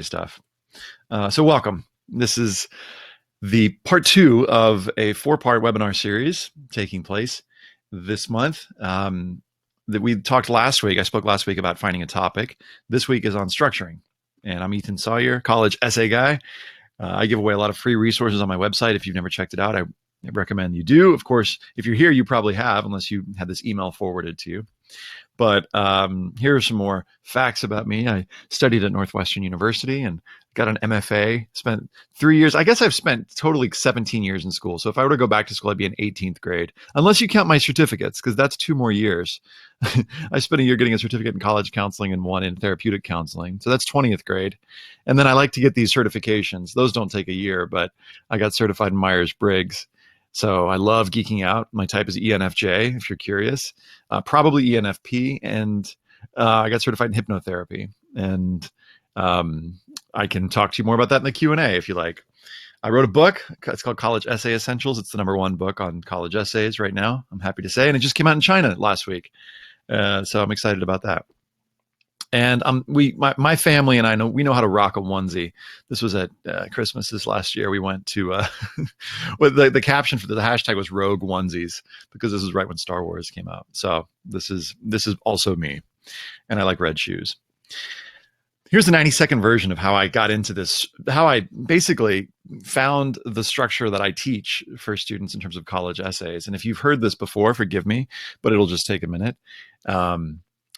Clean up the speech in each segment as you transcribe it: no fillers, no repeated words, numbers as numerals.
stuff. So welcome. This is the part two of a four-part webinar series taking place this month. That we talked last week. I spoke last week about finding a topic. This week is on structuring. And I'm Ethan Sawyer, college essay guy. I give away a lot of free resources on my website. If you've never checked it out, I recommend you do. Of course, if you're here, you probably have, unless you had this email forwarded to you. But here are some more facts about me. I studied at Northwestern University and got an MFA, spent 3 years. I guess I've spent totally 17 years in school. So if I were to go back to school, I'd be in 18th grade, unless you count my certificates, because that's 2 more years. I spent a year getting a certificate in college counseling and 1 in therapeutic counseling. So that's 20th grade. And then I like to get these certifications. Those don't take a year, but I got certified in Myers-Briggs. So I love geeking out. My type is ENFJ, if you're curious, probably ENFP. And I got certified in hypnotherapy. And I can talk to you more about that in the Q&A if you like. I wrote a book. It's called College Essay Essentials. It's the #1 book on college essays right now, I'm happy to say. And it just came out in China last week. So I'm excited about that. And my family and I we know how to rock a onesie. This was at Christmas this last year. We went to well, the caption for the hashtag was Rogue Onesies, because this is right when Star Wars came out. So this is also me, and I like red shoes. Here's the 90-second version of how I got into this, how I basically found the structure that I teach for students in terms of college essays. And if you've heard this before, forgive me, but it'll just take a minute.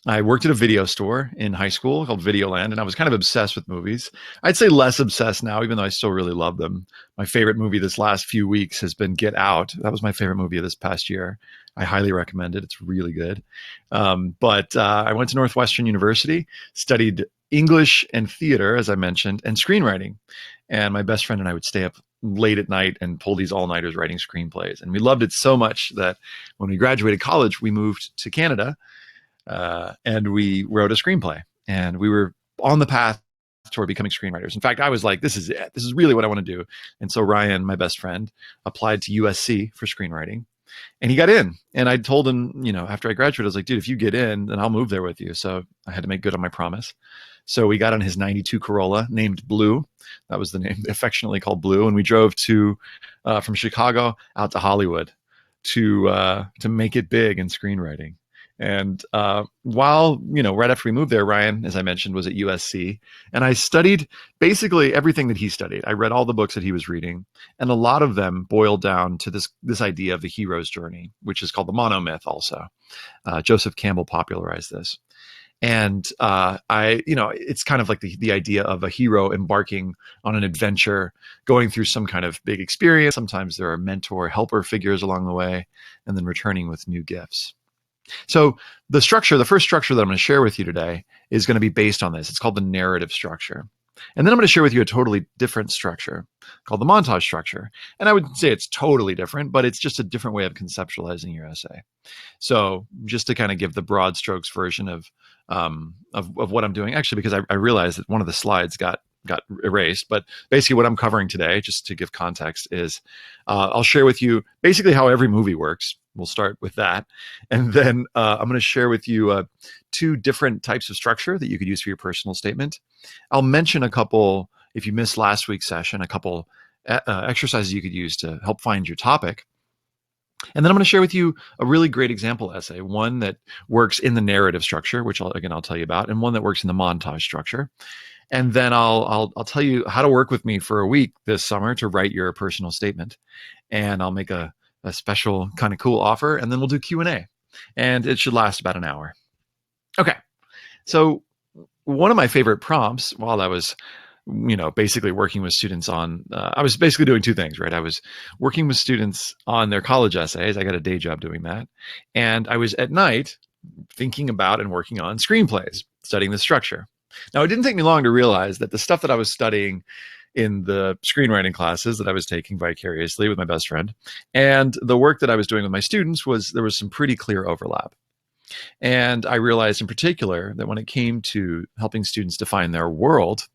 I worked at a video store in high school called Videoland, and I was kind of obsessed with movies. I'd say less obsessed now, even though I still really love them. My favorite movie this last few weeks has been Get Out. That was my favorite movie of this past year. I highly recommend it. It's really good. But I went to Northwestern University, studied English and theater, as I mentioned, and screenwriting. And my best friend and I would stay up late at night and pull these all-nighters writing screenplays. And we loved it so much that when we graduated college, we moved to Canada. And we wrote a screenplay, and we were on the path toward becoming screenwriters. In fact, I was like, this is it. This is really what I want to do. And so Ryan, my best friend, applied to USC for screenwriting, and he got in. And I told him, after I graduated, I was like, dude, if you get in, then I'll move there with you. So I had to make good on my promise. So we got on his 92 Corolla named Blue. That was the name, affectionately called Blue. And we drove from Chicago out to Hollywood to make it big in screenwriting. And while, right after we moved there, Ryan, as I mentioned, was at USC. And I studied basically everything that he studied. I read all the books that he was reading. And a lot of them boiled down to this idea of the hero's journey, which is called the monomyth also. Joseph Campbell popularized this. And it's kind of like the idea of a hero embarking on an adventure, going through some kind of big experience. Sometimes there are mentor, helper figures along the way, and then returning with new gifts. So the first structure that I'm going to share with you today is going to be based on this. It's called the narrative structure. And then I'm going to share with you a totally different structure called the montage structure. And I would say it's totally different, but it's just a different way of conceptualizing your essay. So just to kind of give the broad strokes version of what I'm doing, actually, because I realized that one of the slides got erased, but basically what I'm covering today, just to give context, is I'll share with you basically how every movie works. We'll start with that. And then I'm going to share with you 2 different types of structure that you could use for your personal statement. I'll mention a couple, if you missed last week's session, a couple exercises you could use to help find your topic. And then I'm going to share with you a really great example essay, one that works in the narrative structure, which I'll tell you about, and one that works in the montage structure. And then I'll tell you how to work with me for a week this summer to write your personal statement. And I'll make a special kind of cool offer, and then we'll do Q&A. And it should last about an hour. Okay. So one of my favorite prompts while I was, basically working with students on, I was basically doing 2 things, right? I was working with students on their college essays. I got a day job doing that. And I was at night thinking about and working on screenplays, studying the structure. Now, it didn't take me long to realize that the stuff that I was studying in the screenwriting classes that I was taking vicariously with my best friend and the work that I was doing with my students there was some pretty clear overlap. And I realized in particular that when it came to helping students define their world,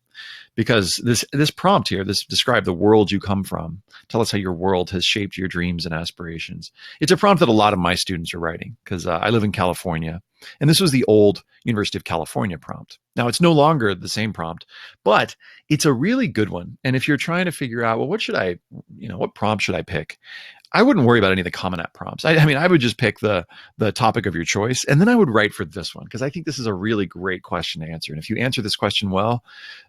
because this prompt here, this describe the world you come from, tell us how your world has shaped your dreams and aspirations. It's a prompt that a lot of my students are writing because I live in California. And this was the old University of California prompt. Now, it's no longer the same prompt, but it's a really good one. And if you're trying to figure out, well, what prompt should I pick? I wouldn't worry about any of the Common App prompts. I mean, I would just pick the topic of your choice, and then I would write for this one, because I think this is a really great question to answer. And if you answer this question well,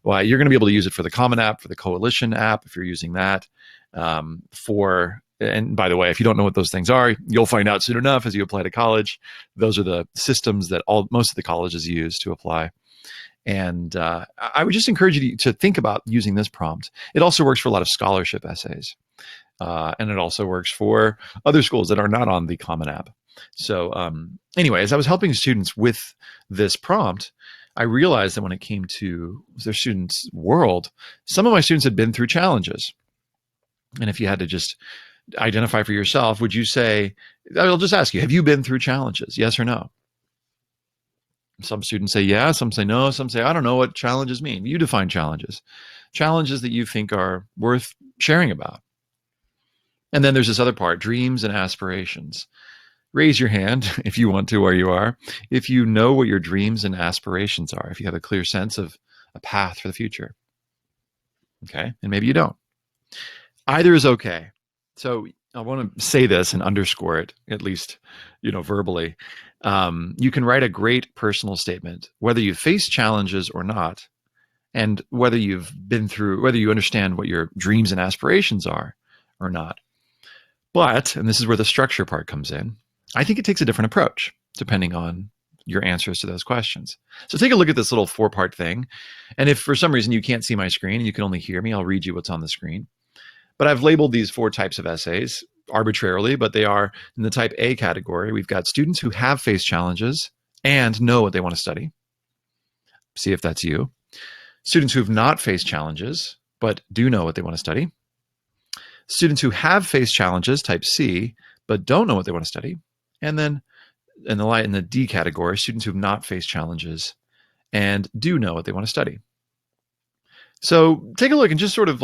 you're going to be able to use it for the Common App, for the Coalition app, if you're using that. And by the way, if you don't know what those things are, you'll find out soon enough as you apply to college. Those are the systems that most of the colleges use to apply. And I would just encourage you to think about using this prompt. It also works for a lot of scholarship essays. And it also works for other schools that are not on the Common App. So anyway, as I was helping students with this prompt, I realized that when it came to their students' world, some of my students had been through challenges. And if you had to just identify for yourself, would you say, I'll just ask you, have you been through challenges? Yes or no? Some students say yeah, some say no, some say, I don't know what challenges mean. You define challenges. Challenges that you think are worth sharing about. And then there's this other part, dreams and aspirations. Raise your hand if you want to, where you are, if you know what your dreams and aspirations are, if you have a clear sense of a path for the future. Okay, and maybe you don't. Either is okay. So I want to say this and underscore it, at least, verbally. You can write a great personal statement, whether you face challenges or not, and whether you understand what your dreams and aspirations are or not. But, and this is where the structure part comes in, I think it takes a different approach depending on your answers to those questions. So take a look at this little 4-part thing. And if for some reason you can't see my screen and you can only hear me, I'll read you what's on the screen. But I've labeled these 4 types of essays arbitrarily, but they are in the type A category. We've got students who have faced challenges and know what they want to study. See if that's you. Students who have not faced challenges, but do know what they want to study. Students who have faced challenges, type C, but don't know what they want to study. And then in the D category, students who have not faced challenges and do know what they want to study. So take a look and just sort of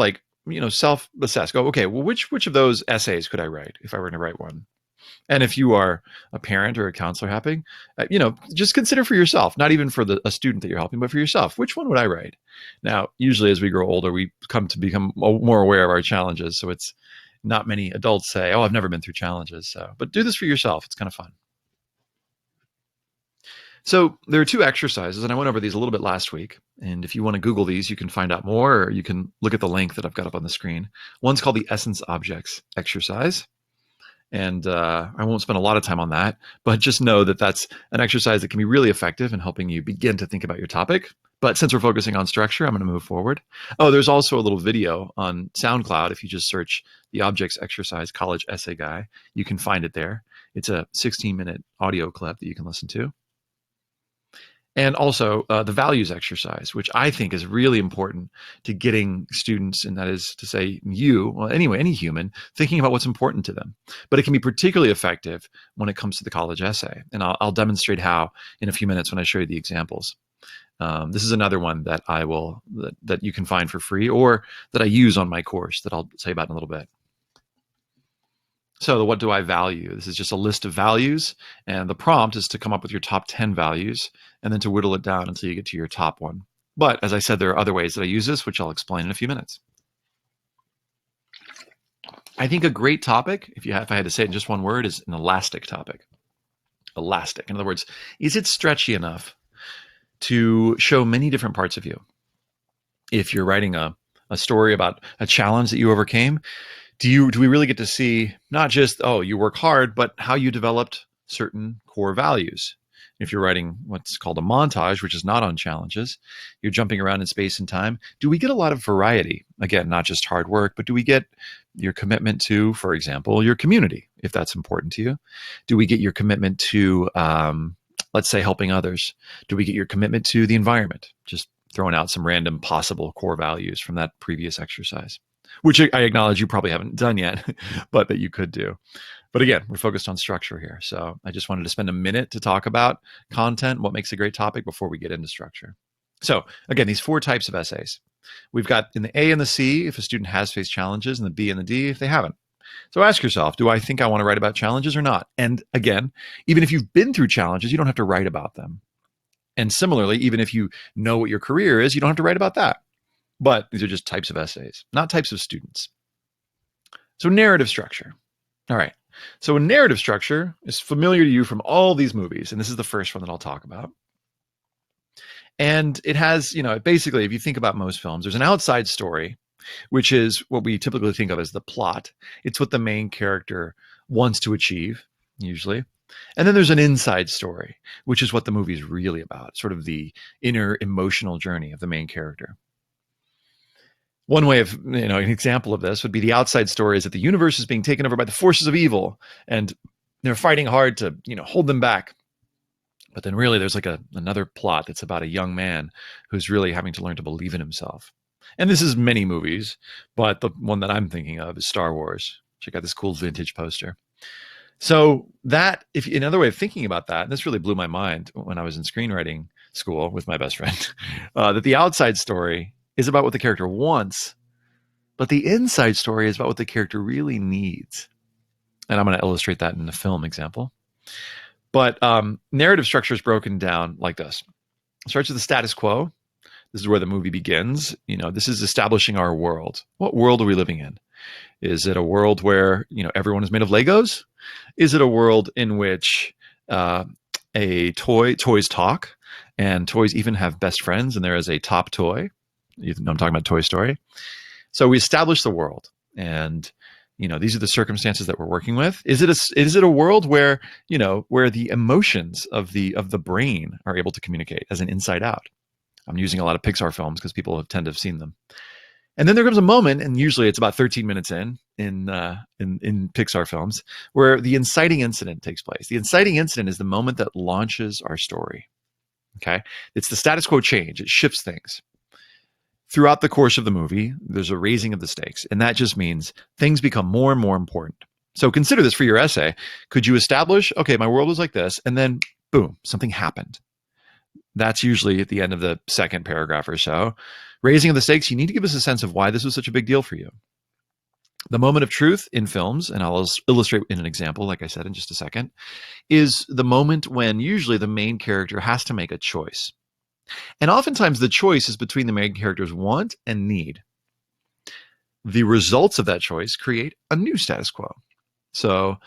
self-assess. Go, okay, well, which of those essays could I write if I were going to write one? And if you are a parent or a counselor helping, just consider for yourself, not even for a student that you're helping, but for yourself, which one would I write? Now, usually as we grow older, we come to become more aware of our challenges. So it's not many adults say, oh, I've never been through challenges. But do this for yourself. It's kind of fun. So there are 2 exercises, and I went over these a little bit last week. And if you want to Google these, you can find out more, or you can look at the link that I've got up on the screen. One's called the Essence Objects exercise. And I won't spend a lot of time on that, but just know that that's an exercise that can be really effective in helping you begin to think about your topic. But since we're focusing on structure, I'm going to move forward. Oh, there's also a little video on SoundCloud. If you just search the Objects Exercise College Essay Guy, you can find it there. It's a 16-minute audio clip that you can listen to. And also the values exercise, which I think is really important to getting students, and that is to say any human, thinking about what's important to them. But it can be particularly effective when it comes to the college essay. And I'll demonstrate how in a few minutes when I show you the examples. This is another one that that you can find for free, or that I use on my course that I'll tell you about in a little bit. So what do I value? This is just a list of values, and the prompt is to come up with your top 10 values and then to whittle it down until you get to your top one. But as I said, there are other ways that I use this, which I'll explain in a few minutes. I think a great topic, if I had to say it in just one word, is an elastic topic. Elastic. In other words, is it stretchy enough to show many different parts of you? If you're writing a story about a challenge that you overcame, do we really get to see not just, oh, you work hard, but how you developed certain core values? If you're writing what's called a montage, which is not on challenges, you're jumping around in space and time. Do we get a lot of variety? Again, not just hard work, but do we get your commitment to, for example, your community, if that's important to you? Do we get your commitment to, let's say, helping others? Do we get your commitment to the environment? Just throwing out some random possible core values from that previous exercise, which I acknowledge you probably haven't done yet, but that you could do. But again, we're focused on structure here. So I just wanted to spend a minute to talk about content, what makes a great topic, before we get into structure. So again, these 4 types of essays. We've got in the A and the C, if a student has faced challenges, and the B and the D, if they haven't. So ask yourself, do I think I want to write about challenges or not? And again, even if you've been through challenges, you don't have to write about them. And similarly, even if you know what your career is, you don't have to write about that. But these are just types of essays, not types of students. So narrative structure. All right. So a narrative structure is familiar to you from all these movies, and this is the first one that I'll talk about. And it has, basically, if you think about most films, there's an outside story, which is what we typically think of as the plot. It's what the main character wants to achieve, usually. And then there's an inside story, which is what the movie is really about, sort of the inner emotional journey of the main character. One way of, an example of this would be the outside story is that the universe is being taken over by the forces of evil, and they're fighting hard to, hold them back. But then really there's like another plot that's about a young man who's really having to learn to believe in himself. And this is many movies, but the one that I'm thinking of is Star Wars. Check out this cool vintage poster. So that, if another way of thinking about that, and this really blew my mind when I was in screenwriting school with my best friend, that the outside story is about what the character wants, but the inside story is about what the character really needs. And I'm going to illustrate that in a film example. But narrative structure is broken down like this. It starts with the status quo. This is where the movie begins. This is establishing our world. What world are we living in? Is it a world where, everyone is made of Legos? Is it a world in which toys talk, and toys even have best friends, and there is a top toy? I'm talking about Toy Story. So we establish the world, and these are the circumstances that we're working with. Is it a world where where the emotions of the brain are able to communicate as an inside out? I'm using a lot of Pixar films because people tend to have seen them. And then there comes a moment, and usually it's about 13 minutes in Pixar films, where the inciting incident takes place. The inciting incident is the moment that launches our story. Okay, it's the status quo change. It shifts things. Throughout the course of the movie, there's a raising of the stakes, and that just means things become more and more important. So consider this for your essay. Could you establish, okay, my world was like this, and then boom, something happened. That's usually at the end of the second paragraph or so. Raising of the stakes, you need to give us a sense of why this was such a big deal for you. The moment of truth in films, and I'll illustrate in an example, like I said in just a second, is the moment when usually the main character has to make a choice. And oftentimes the choice is between the main character's want and need. The results of that choice create a new status quo. So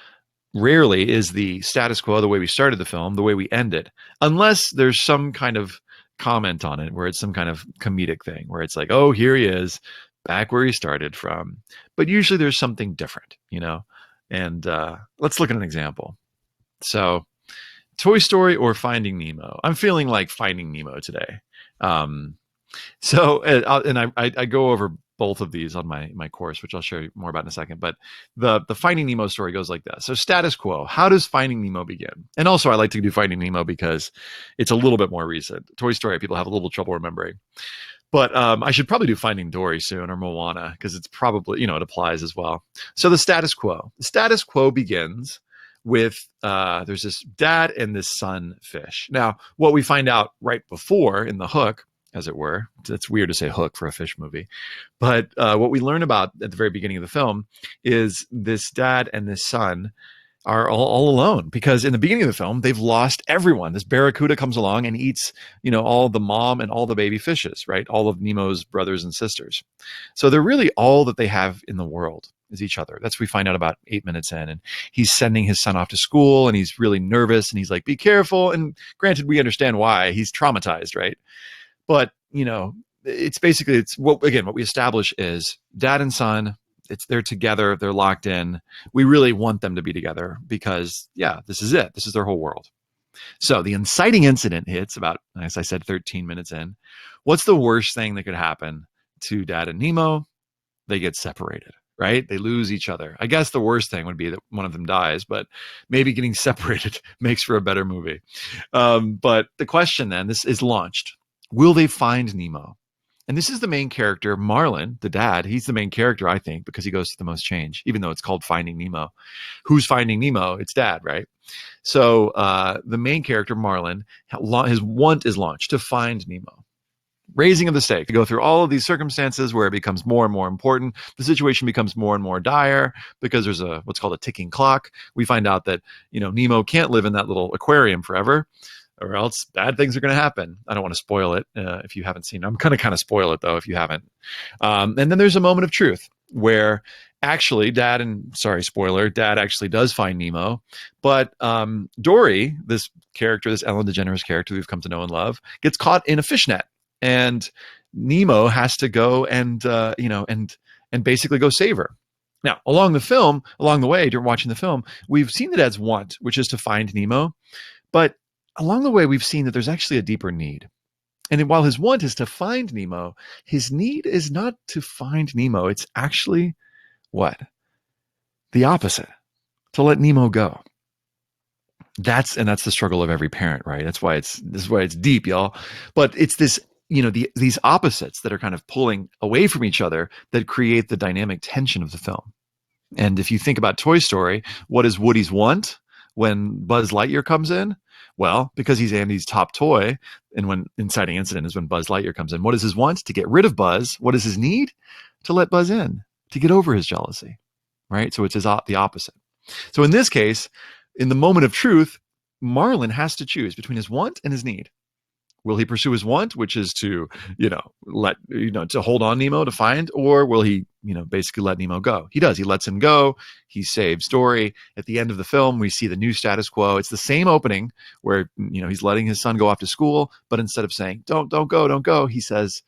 rarely is the status quo the way we started the film, the way we end it, unless there's some kind of comment on it where it's some kind of comedic thing where it's like, oh, here he is back where he started from. But usually there's something different, and let's look at an example. So Toy Story or Finding Nemo? I'm feeling like Finding Nemo today. I go over both of these on my course, which I'll show you more about in a second. But the Finding Nemo story goes like this. So status quo, how does Finding Nemo begin? And also I like to do Finding Nemo because it's a little bit more recent. Toy Story, people have a little trouble remembering. But I should probably do Finding Dory soon, or Moana, because it's probably, it applies as well. So the status quo. The status quo begins with there's this dad and this son fish. Now, what we find out right before in the hook, as it were, it's weird to say hook for a fish movie, but what we learn about at the very beginning of the film is this dad and this son are all alone, because in the beginning of the film, they've lost everyone. This barracuda comes along and eats, all the mom and all the baby fishes, right? All of Nemo's brothers and sisters. So they're really all that they have in the world is each other. That's what we find out about 8 minutes in. And he's sending his son off to school, and he's really nervous, and he's like, be careful. And granted, we understand why. He's traumatized, right? But, it's what we establish is dad and son, they're together, they're locked in. We really want them to be together because, this is it. This is their whole world. So the inciting incident hits about, as I said, 13 minutes in. What's the worst thing that could happen to Dad and Nemo? They get separated, right? They lose each other. I guess the worst thing would be that one of them dies, but maybe getting separated makes for a better movie. But the question then, this is launched. Will they find Nemo? And this is the main character, Marlin, the dad. He's the main character, I think, because he goes through the most change, even though it's called Finding Nemo. Who's finding Nemo? It's dad, right? So the main character, Marlin, his want is launched to find Nemo. Raising of the stake, to go through all of these circumstances where it becomes more and more important. The situation becomes more and more dire because there's what's called a ticking clock. We find out that, Nemo can't live in that little aquarium forever, or else bad things are going to happen. I don't want to spoil it if you haven't seen it. I'm going to kind of spoil it, though, if you haven't. And then there's a moment of truth where actually Dad actually does find Nemo. But Dory, this character, this Ellen DeGeneres character we've come to know and love, gets caught in a fishnet. And Nemo has to go and basically go save her. Now, along the way, during watching the film, we've seen the dad's want, which is to find Nemo. But along the way, we've seen that there's actually a deeper need. And while his want is to find Nemo, his need is not to find Nemo. It's actually what? The opposite. To let Nemo go. That's the struggle of every parent, right? This is why it's deep, y'all. But it's this, these opposites that are kind of pulling away from each other that create the dynamic tension of the film. And if you think about Toy Story, what does Woody's want when Buzz Lightyear comes in? Well, because he's Andy's top toy, and when inciting incident is when Buzz Lightyear comes in. What is his want? To get rid of Buzz. What is his need? To let Buzz in, to get over his jealousy, right? So it's the opposite. So in this case, in the moment of truth, Marlin has to choose between his want and his need. Will he pursue his want, which is to, to hold on Nemo to find, or will he, basically let Nemo go? He does. He lets him go. He saves Dory. At the end of the film, we see the new status quo. It's the same opening where, he's letting his son go off to school, but instead of saying, don't go, he says,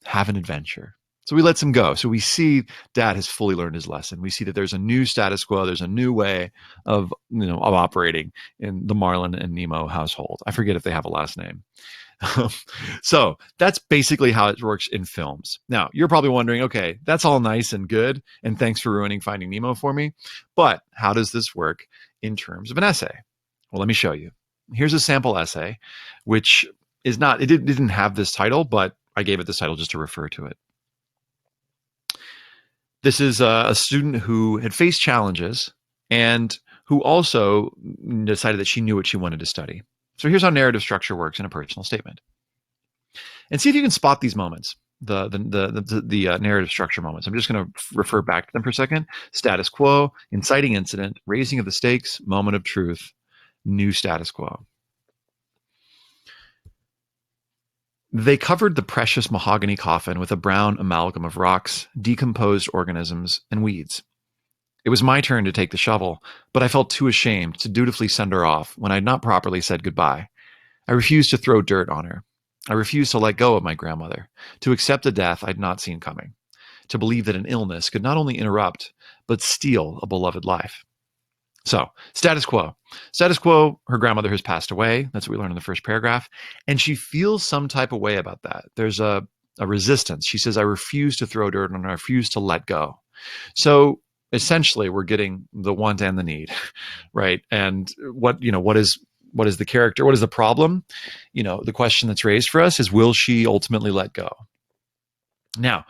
have an adventure. So he lets him go. So we see Dad has fully learned his lesson. We see that there's a new status quo. There's a new way of operating in the Marlin and Nemo household. I forget if they have a last name. So that's basically how it works in films. Now, you're probably wondering, okay, that's all nice and good, and thanks for ruining Finding Nemo for me, but how does this work in terms of an essay? Well, let me show you. Here's a sample essay, which is not, it didn't have this title, but I gave it this title just to refer to it. This is a student who had faced challenges and who also decided that she knew what she wanted to study. So here's how narrative structure works in a personal statement. And see if you can spot these moments, the narrative structure moments. I'm just going to refer back to them for a second. Status quo, inciting incident, raising of the stakes, moment of truth, new status quo. They covered the precious mahogany coffin with a brown amalgam of rocks, decomposed organisms, and weeds. It was my turn to take the shovel, but I felt too ashamed to dutifully send her off when I had not properly said goodbye. I refused to throw dirt on her. I refused to let go of my grandmother, to accept a death I'd not seen coming, to believe that an illness could not only interrupt, but steal a beloved life. So, status quo. Status quo, her grandmother has passed away. That's what we learned in the first paragraph. And she feels some type of way about that. There's a resistance. She says, I refuse to throw dirt on her. I refuse to let go. So, essentially, we're getting the want and the need, right? And what is the character? What is the problem? The question that's raised for us is, will she ultimately let go? Now,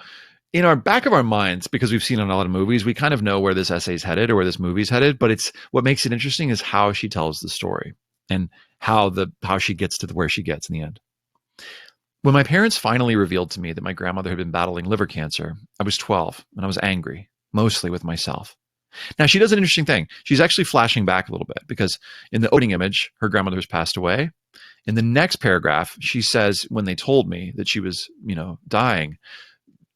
in our back of our minds, because we've seen it in a lot of movies, we kind of know where this essay's headed or where this movie's headed, but it's what makes it interesting is how she tells the story and how she gets to where she gets in the end. When my parents finally revealed to me that my grandmother had been battling liver cancer, I was 12 and I was angry, mostly with myself. Now, she does an interesting thing. She's actually flashing back a little bit because in the opening image, her grandmother has passed away. In the next paragraph, she says, when they told me that she was, dying,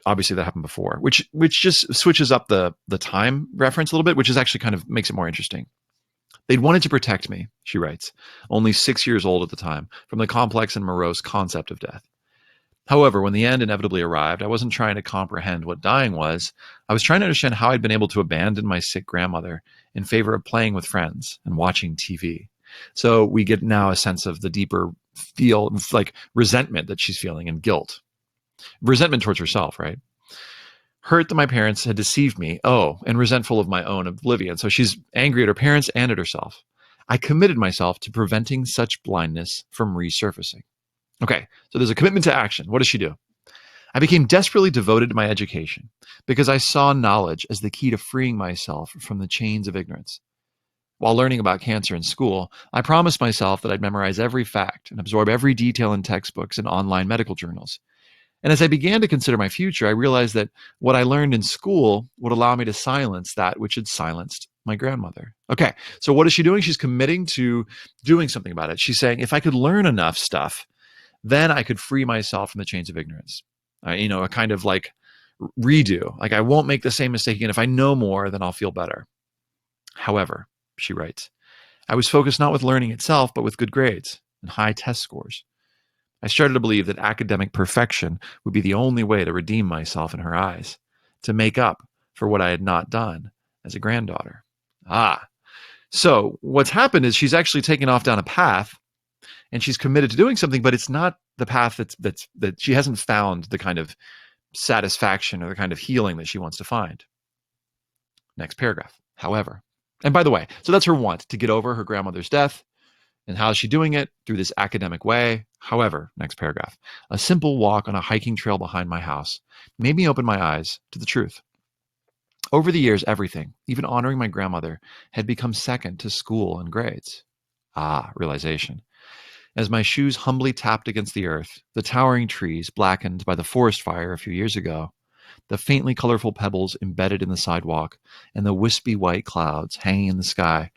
obviously that happened before, which just switches up the time reference a little bit, which is actually kind of makes it more interesting. They'd wanted to protect me, she writes, only 6 years old at the time, from the complex and morose concept of death. However, when the end inevitably arrived, I wasn't trying to comprehend what dying was. I was trying to understand how I'd been able to abandon my sick grandmother in favor of playing with friends and watching TV. So we get now a sense of the deeper feel, like resentment that she's feeling and guilt. Resentment towards herself, right? Hurt that my parents had deceived me. Oh, and resentful of my own oblivion. So she's angry at her parents and at herself. I committed myself to preventing such blindness from resurfacing. Okay, so there's a commitment to action. What does she do? I became desperately devoted to my education because I saw knowledge as the key to freeing myself from the chains of ignorance. While learning about cancer in school, I promised myself that I'd memorize every fact and absorb every detail in textbooks and online medical journals. And as I began to consider my future, I realized that what I learned in school would allow me to silence that which had silenced my grandmother. Okay, so what is she doing? She's committing to doing something about it. She's saying, if I could learn enough stuff, then I could free myself from the chains of ignorance. A kind of like redo. Like, I won't make the same mistake again. If I know more, then I'll feel better. However, she writes, I was focused not with learning itself, but with good grades and high test scores. I started to believe that academic perfection would be the only way to redeem myself in her eyes, to make up for what I had not done as a granddaughter. So what's happened is she's actually taken off down a path, and she's committed to doing something, but it's not the path that she hasn't found the kind of satisfaction or the kind of healing that she wants to find. Next paragraph. However, and by the way, so that's her want to get over her grandmother's death. And how is she doing it? Through this academic way. However, next paragraph, a simple walk on a hiking trail behind my house made me open my eyes to the truth. Over the years, everything, even honoring my grandmother, had become second to school and grades. Realization. As my shoes humbly tapped against the earth, the towering trees blackened by the forest fire a few years ago, the faintly colorful pebbles embedded in the sidewalk, and the wispy white clouds hanging in the sky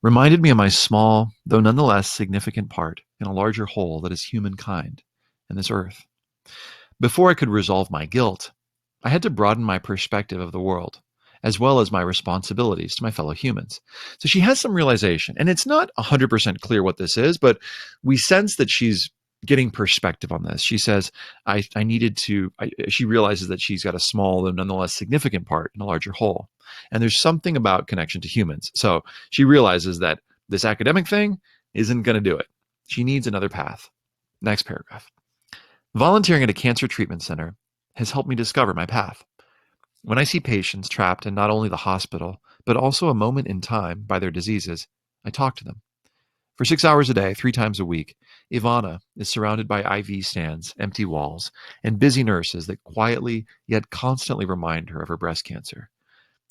reminded me of my small, though nonetheless significant part in a larger whole that is humankind and this earth. Before I could resolve my guilt, I had to broaden my perspective of the world, as well as my responsibilities to my fellow humans. So she has some realization, and it's not 100% clear what this is, but we sense that she's getting perspective on this. She says, she realizes that she's got a small, though nonetheless significant part in a larger whole. And there's something about connection to humans. So she realizes that this academic thing isn't going to do it. She needs another path. Next paragraph. Volunteering at a cancer treatment center has helped me discover my path. When I see patients trapped in not only the hospital, but also a moment in time by their diseases, I talk to them. For 6 hours a day, 3 times a week, Ivana is surrounded by IV stands, empty walls, and busy nurses that quietly yet constantly remind her of her breast cancer.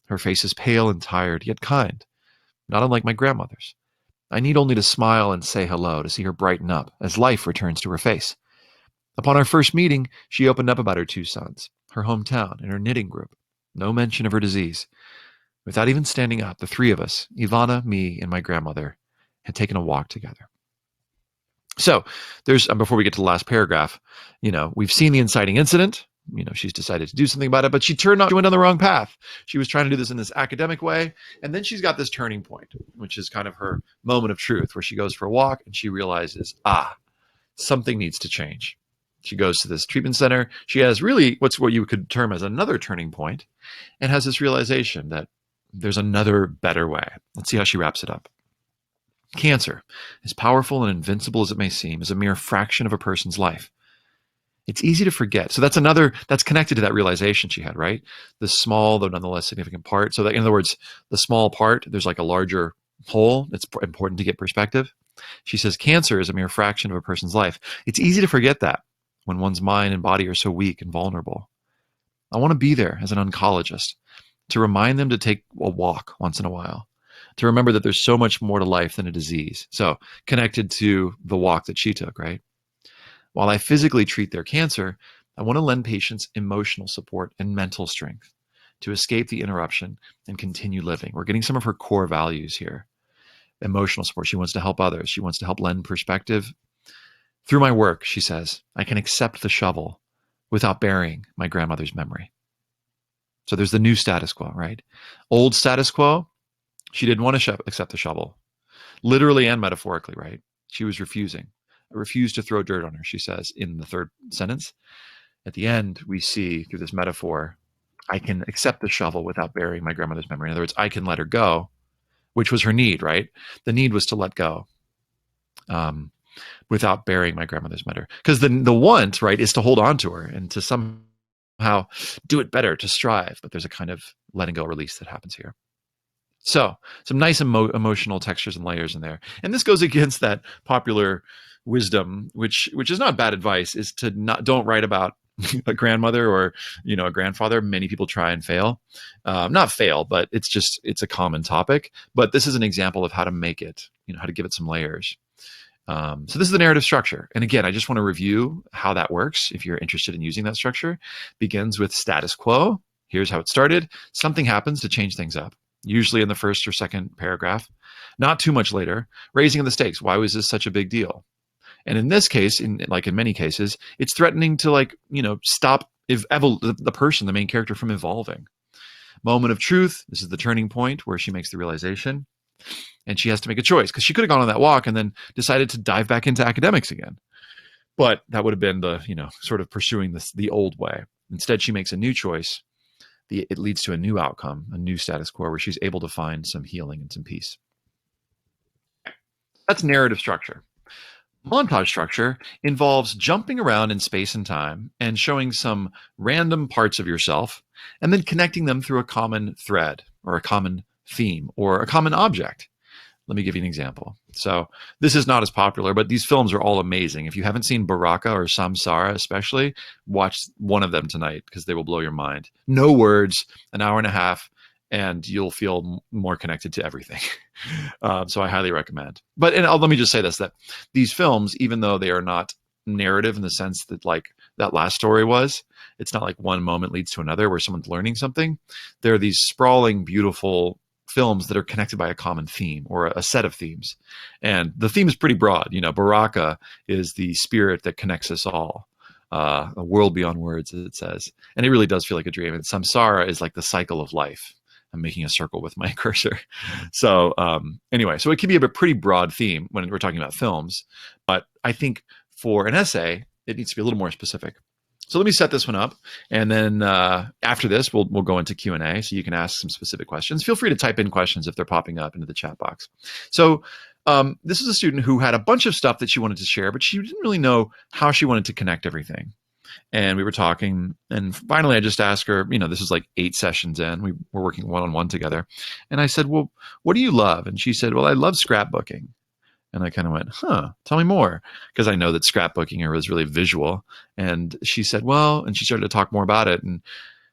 Her face is pale and tired, yet kind, not unlike my grandmother's. I need only to smile and say hello to see her brighten up as life returns to her face. Upon our first meeting, she opened up about her 2 sons, her hometown, and her knitting group. No mention of her disease. Without even standing up, the 3 of us, Ivana, me, and my grandmother, had taken a walk together. So there's, before we get to the last paragraph, we've seen the inciting incident. She's decided to do something about it, but she went on the wrong path. She was trying to do this in this academic way. And then she's got this turning point, which is kind of her moment of truth, where she goes for a walk and she realizes, something needs to change. She goes to this treatment center. She has really what you could term as another turning point, and has this realization that there's another better way. Let's see how she wraps it up. Cancer, as powerful and invincible as it may seem, is a mere fraction of a person's life. It's easy to forget. So that's connected to that realization she had, right? The small, though nonetheless significant part. So that, in other words, the small part, there's like a larger whole. It's important to get perspective. She says, cancer is a mere fraction of a person's life. It's easy to forget that when one's mind and body are so weak and vulnerable. I want to be there as an oncologist to remind them to take a walk once in a while, to remember that there's so much more to life than a disease. So connected to the walk that she took, right? While I physically treat their cancer, I want to lend patients emotional support and mental strength to escape the interruption and continue living. We're getting some of her core values here. Emotional support. She wants to help others. She wants to help lend perspective. Through my work, she says, I can accept the shovel without burying my grandmother's memory. So there's the new status quo, right? Old status quo, she didn't want to accept the shovel, literally and metaphorically, right? She was refusing. I refuse to throw dirt on her, she says in the 3rd sentence. At the end, we see through this metaphor, I can accept the shovel without burying my grandmother's memory. In other words, I can let her go, which was her need, right? The need was to let go without burying my grandmother's memory. Because the want, right, is to hold on to her and to somehow do it better, to strive. But there's a kind of letting go release that happens here. So some nice emotional textures and layers in there. And this goes against that popular wisdom, which is not bad advice, is to don't write about a grandmother or a grandfather. Many people try and fail, not fail, but it's a common topic. But this is an example of how to make it, how to give it some layers. So this is the narrative structure. And again, I just want to review how that works. If you're interested in using that structure, begins with status quo. Here's how it started. Something happens to change things up, usually in the first or second paragraph. Not too much later, raising the stakes. Why was this such a big deal? And in this case, like in many cases, it's threatening to stop the person, the main character, from evolving. Moment of truth. This is the turning point where she makes the realization. And she has to make a choice because she could have gone on that walk and then decided to dive back into academics again. But that would have been sort of pursuing the old way. Instead, she makes a new choice. It leads to a new outcome, a new status quo where she's able to find some healing and some peace. That's narrative structure. Montage structure involves jumping around in space and time and showing some random parts of yourself and then connecting them through a common thread or a common theme or a common object. Let me give you an example. So this is not as popular, but these films are all amazing. If you haven't seen Baraka or Samsara especially, watch one of them tonight because they will blow your mind. No words, an hour and a half, and you'll feel more connected to everything. So I highly recommend. But let me just say this, that these films, even though they are not narrative in the sense that like that last story was, it's not like one moment leads to another where someone's learning something. They're these sprawling, beautiful films that are connected by a common theme or a set of themes. And the theme is pretty broad. Baraka is the spirit that connects us all. A world beyond words, as it says. And it really does feel like a dream. And Samsara is like the cycle of life. I'm making a circle with my cursor. So anyway, so it can be a pretty broad theme when we're talking about films. But I think for an essay, it needs to be a little more specific. So let me set this one up, and then after this, we'll go into Q&A, so you can ask some specific questions. Feel free to type in questions if they're popping up into the chat box. So this is a student who had a bunch of stuff that she wanted to share, but she didn't really know how she wanted to connect everything. And we were talking, and finally I just asked her, this is like 8 sessions in, we were working one-on-one together. And I said, well, what do you love? And she said, well, I love scrapbooking. And I kind of went, tell me more. Because I know that scrapbooking is really visual. And she said, well, and she started to talk more about it. And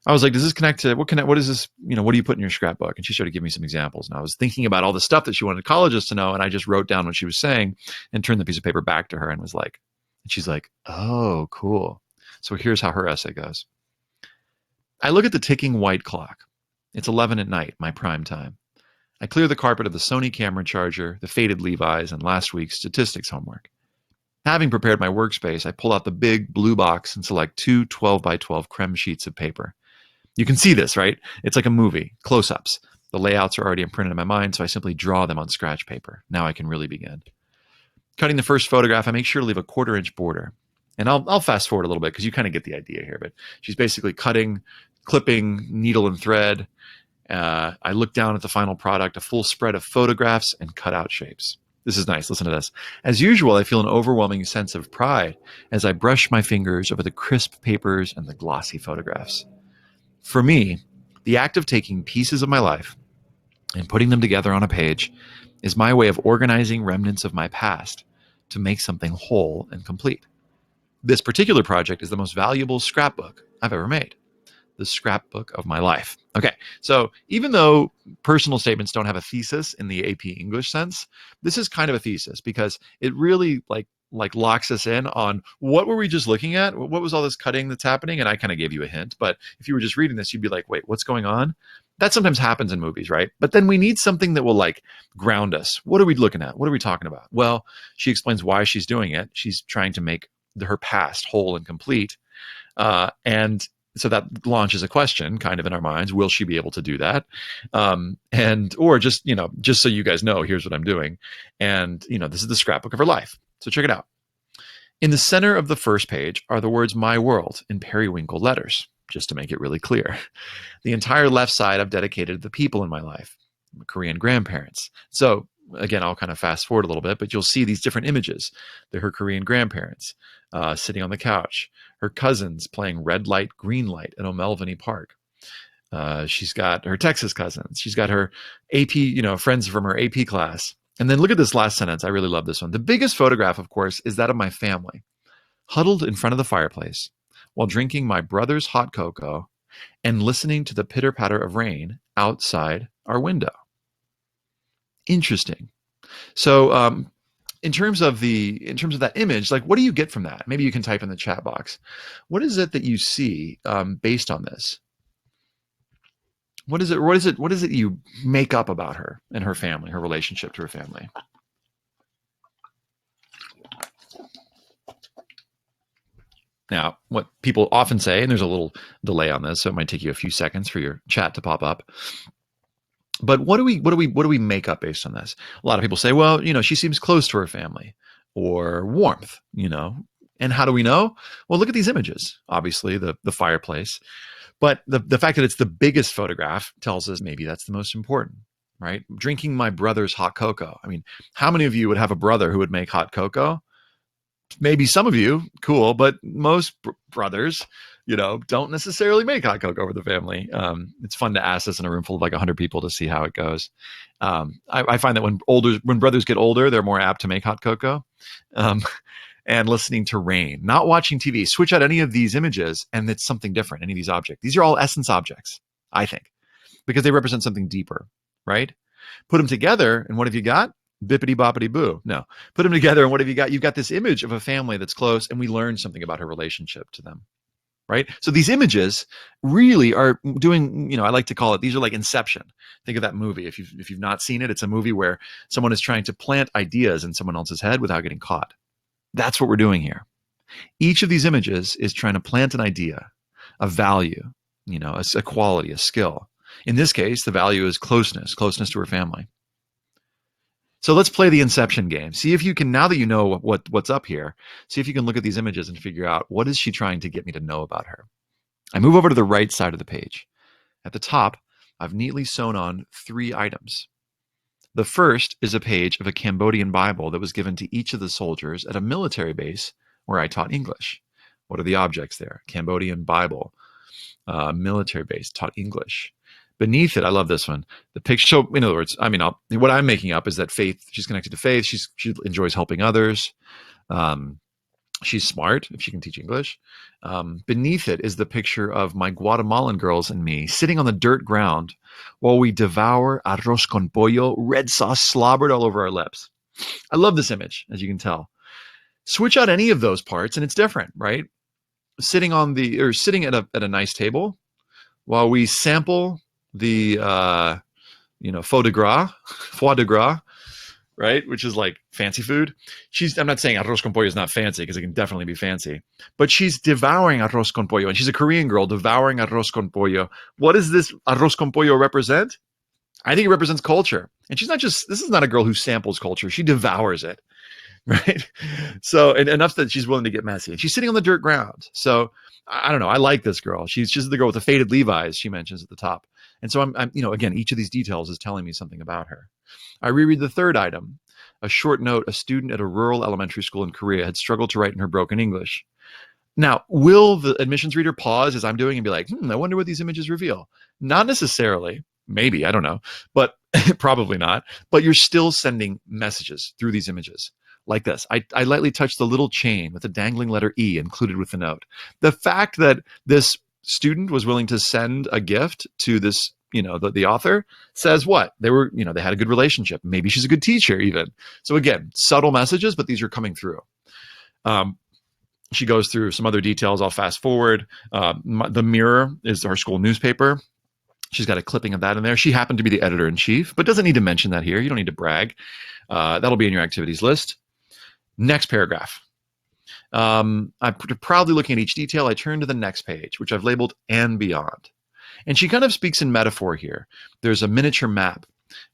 I was like, does this connect to, what is this, what do you put in your scrapbook? And she started giving me some examples. And I was thinking about all the stuff that she wanted colleges to know. And I just wrote down what she was saying and turned the piece of paper back to her and was like, and she's like, oh, cool. So here's how her essay goes. I look at the ticking white clock. It's 11 at night, my prime time. I clear the carpet of the Sony camera charger, the faded Levi's, and last week's statistics homework. Having prepared my workspace, I pull out the big blue box and select 2 12 by 12 creme sheets of paper. You can see this, right? It's like a movie, close-ups. The layouts are already imprinted in my mind, so I simply draw them on scratch paper. Now I can really begin. Cutting the first photograph, I make sure to leave a 1/4-inch border. And I'll fast forward a little bit because you kind of get the idea here. But she's basically cutting, clipping, needle and thread. I look down at the final product, a full spread of photographs and cutout shapes. This is nice. Listen to this. As usual, I feel an overwhelming sense of pride as I brush my fingers over the crisp papers and the glossy photographs. For me, the act of taking pieces of my life and putting them together on a page is my way of organizing remnants of my past to make something whole and complete. This particular project is the most valuable scrapbook I've ever made. The scrapbook of my life. Okay, so even though personal statements don't have a thesis in the AP English sense, this is kind of a thesis because it really like locks us in on what were we just looking at? What was all this cutting that's happening? And I kind of gave you a hint, but if you were just reading this, you'd be like, wait, what's going on? That sometimes happens in movies, right? But then we need something that will like ground us. What are we looking at? What are we talking about? Well, she explains why she's doing it. She's trying to make her past whole and complete. And so that launches a question kind of in our minds. Will she be able to do that? Or just so you guys know, here's what I'm doing. And, this is the scrapbook of her life. So check it out. In the center of the first page are the words "My World" in periwinkle letters, just to make it really clear. The entire left side I've dedicated to the people in my life, my Korean grandparents. So again, I'll kind of fast forward a little bit, but you'll see these different images. They're her Korean grandparents sitting on the couch, her cousins playing red light, green light at O'Melveny Park. She's got her Texas cousins. She's got her AP, friends from her AP class. And then look at this last sentence. I really love this one. The biggest photograph, of course, is that of my family, huddled in front of the fireplace while drinking my brother's hot cocoa and listening to the pitter-patter of rain outside our window. Interesting. So in terms of that image, like what do you get from that? Maybe you can type in the chat box. What is it that you see based on this? What is it you make up about her and her family, her relationship to her family? Now, what people often say, and there's a little delay on this, so it might take you a few seconds for your chat to pop up. But what do we make up based on this? A lot of people say, well, she seems close to her family, or warmth, And how do we know? Well, look at these images. Obviously, the fireplace. But the fact that it's the biggest photograph tells us maybe that's the most important, right? Drinking my brother's hot cocoa. I mean, how many of you would have a brother who would make hot cocoa? Maybe some of you, cool, but most brothers, don't necessarily make hot cocoa for the family. It's fun to ask this in a room full of like 100 people to see how it goes. I find that when brothers get older, they're more apt to make hot cocoa. And listening to rain, not watching TV. Switch out any of these images and it's something different, any of these objects. These are all essence objects, I think, because they represent something deeper, right? Put them together and what have you got? Bippity boppity boo. No, put them together and what have you got? You've got this image of a family that's close and we learn something about her relationship to them, right? So these images really are doing, I like to call it, these are like Inception. Think of that movie. If you've not seen it, it's a movie where someone is trying to plant ideas in someone else's head without getting caught. That's what we're doing here. Each of these images is trying to plant an idea, a value, a quality, a skill. In this case, the value is closeness to her family. So let's play the Inception game. See if you can, now that you know what's up here, see if you can look at these images and figure out what is she trying to get me to know about her. I move over to the right side of the page. At the top, I've neatly sewn on 3 items. The first is a page of a Cambodian Bible that was given to each of the soldiers at a military base where I taught English. What are the objects there? Cambodian Bible, military base, taught English. Beneath it, I love this one. The picture. So, in other words, what I'm making up is that Faith. She's connected to Faith. She enjoys helping others. She's smart if she can teach English. Beneath it is the picture of my Guatemalan girls and me sitting on the dirt ground while we devour arroz con pollo, red sauce slobbered all over our lips. I love this image, as you can tell. Switch out any of those parts and it's different, right? Sitting at a nice table while we sample the foie de gras, right? Which is like fancy food. I'm not saying arroz con pollo is not fancy because it can definitely be fancy, but she's devouring arroz con pollo and she's a Korean girl devouring arroz con pollo. What does this arroz con pollo represent? I think it represents culture. And this is not a girl who samples culture. She devours it, right? So, and enough that she's willing to get messy and she's sitting on the dirt ground. So I don't know. I like this girl. She's just the girl with the faded Levi's she mentions at the top. And so I'm again, each of these details is telling me something about her. I reread the third item, a short note. A student at a rural elementary school in Korea had struggled to write in her broken English. Now, will the admissions reader pause as I'm doing and be like, I wonder what these images reveal? Not necessarily. Maybe, I don't know, but probably not. But you're still sending messages through these images. Like this. I lightly touched the little chain with the dangling letter E included with the note. The fact that this student was willing to send a gift to this, the author says what? They had a good relationship. Maybe she's a good teacher even. So again, subtle messages, but these are coming through. She goes through some other details. I'll fast forward. The Mirror is her school newspaper. She's got a clipping of that in there. She happened to be the editor-in-chief, but doesn't need to mention that here. You don't need to brag. That'll be in your activities list. Next paragraph. I'm proudly looking at each detail. I turn to the next page, which I've labeled and beyond. And she kind of speaks in metaphor here. There's a miniature map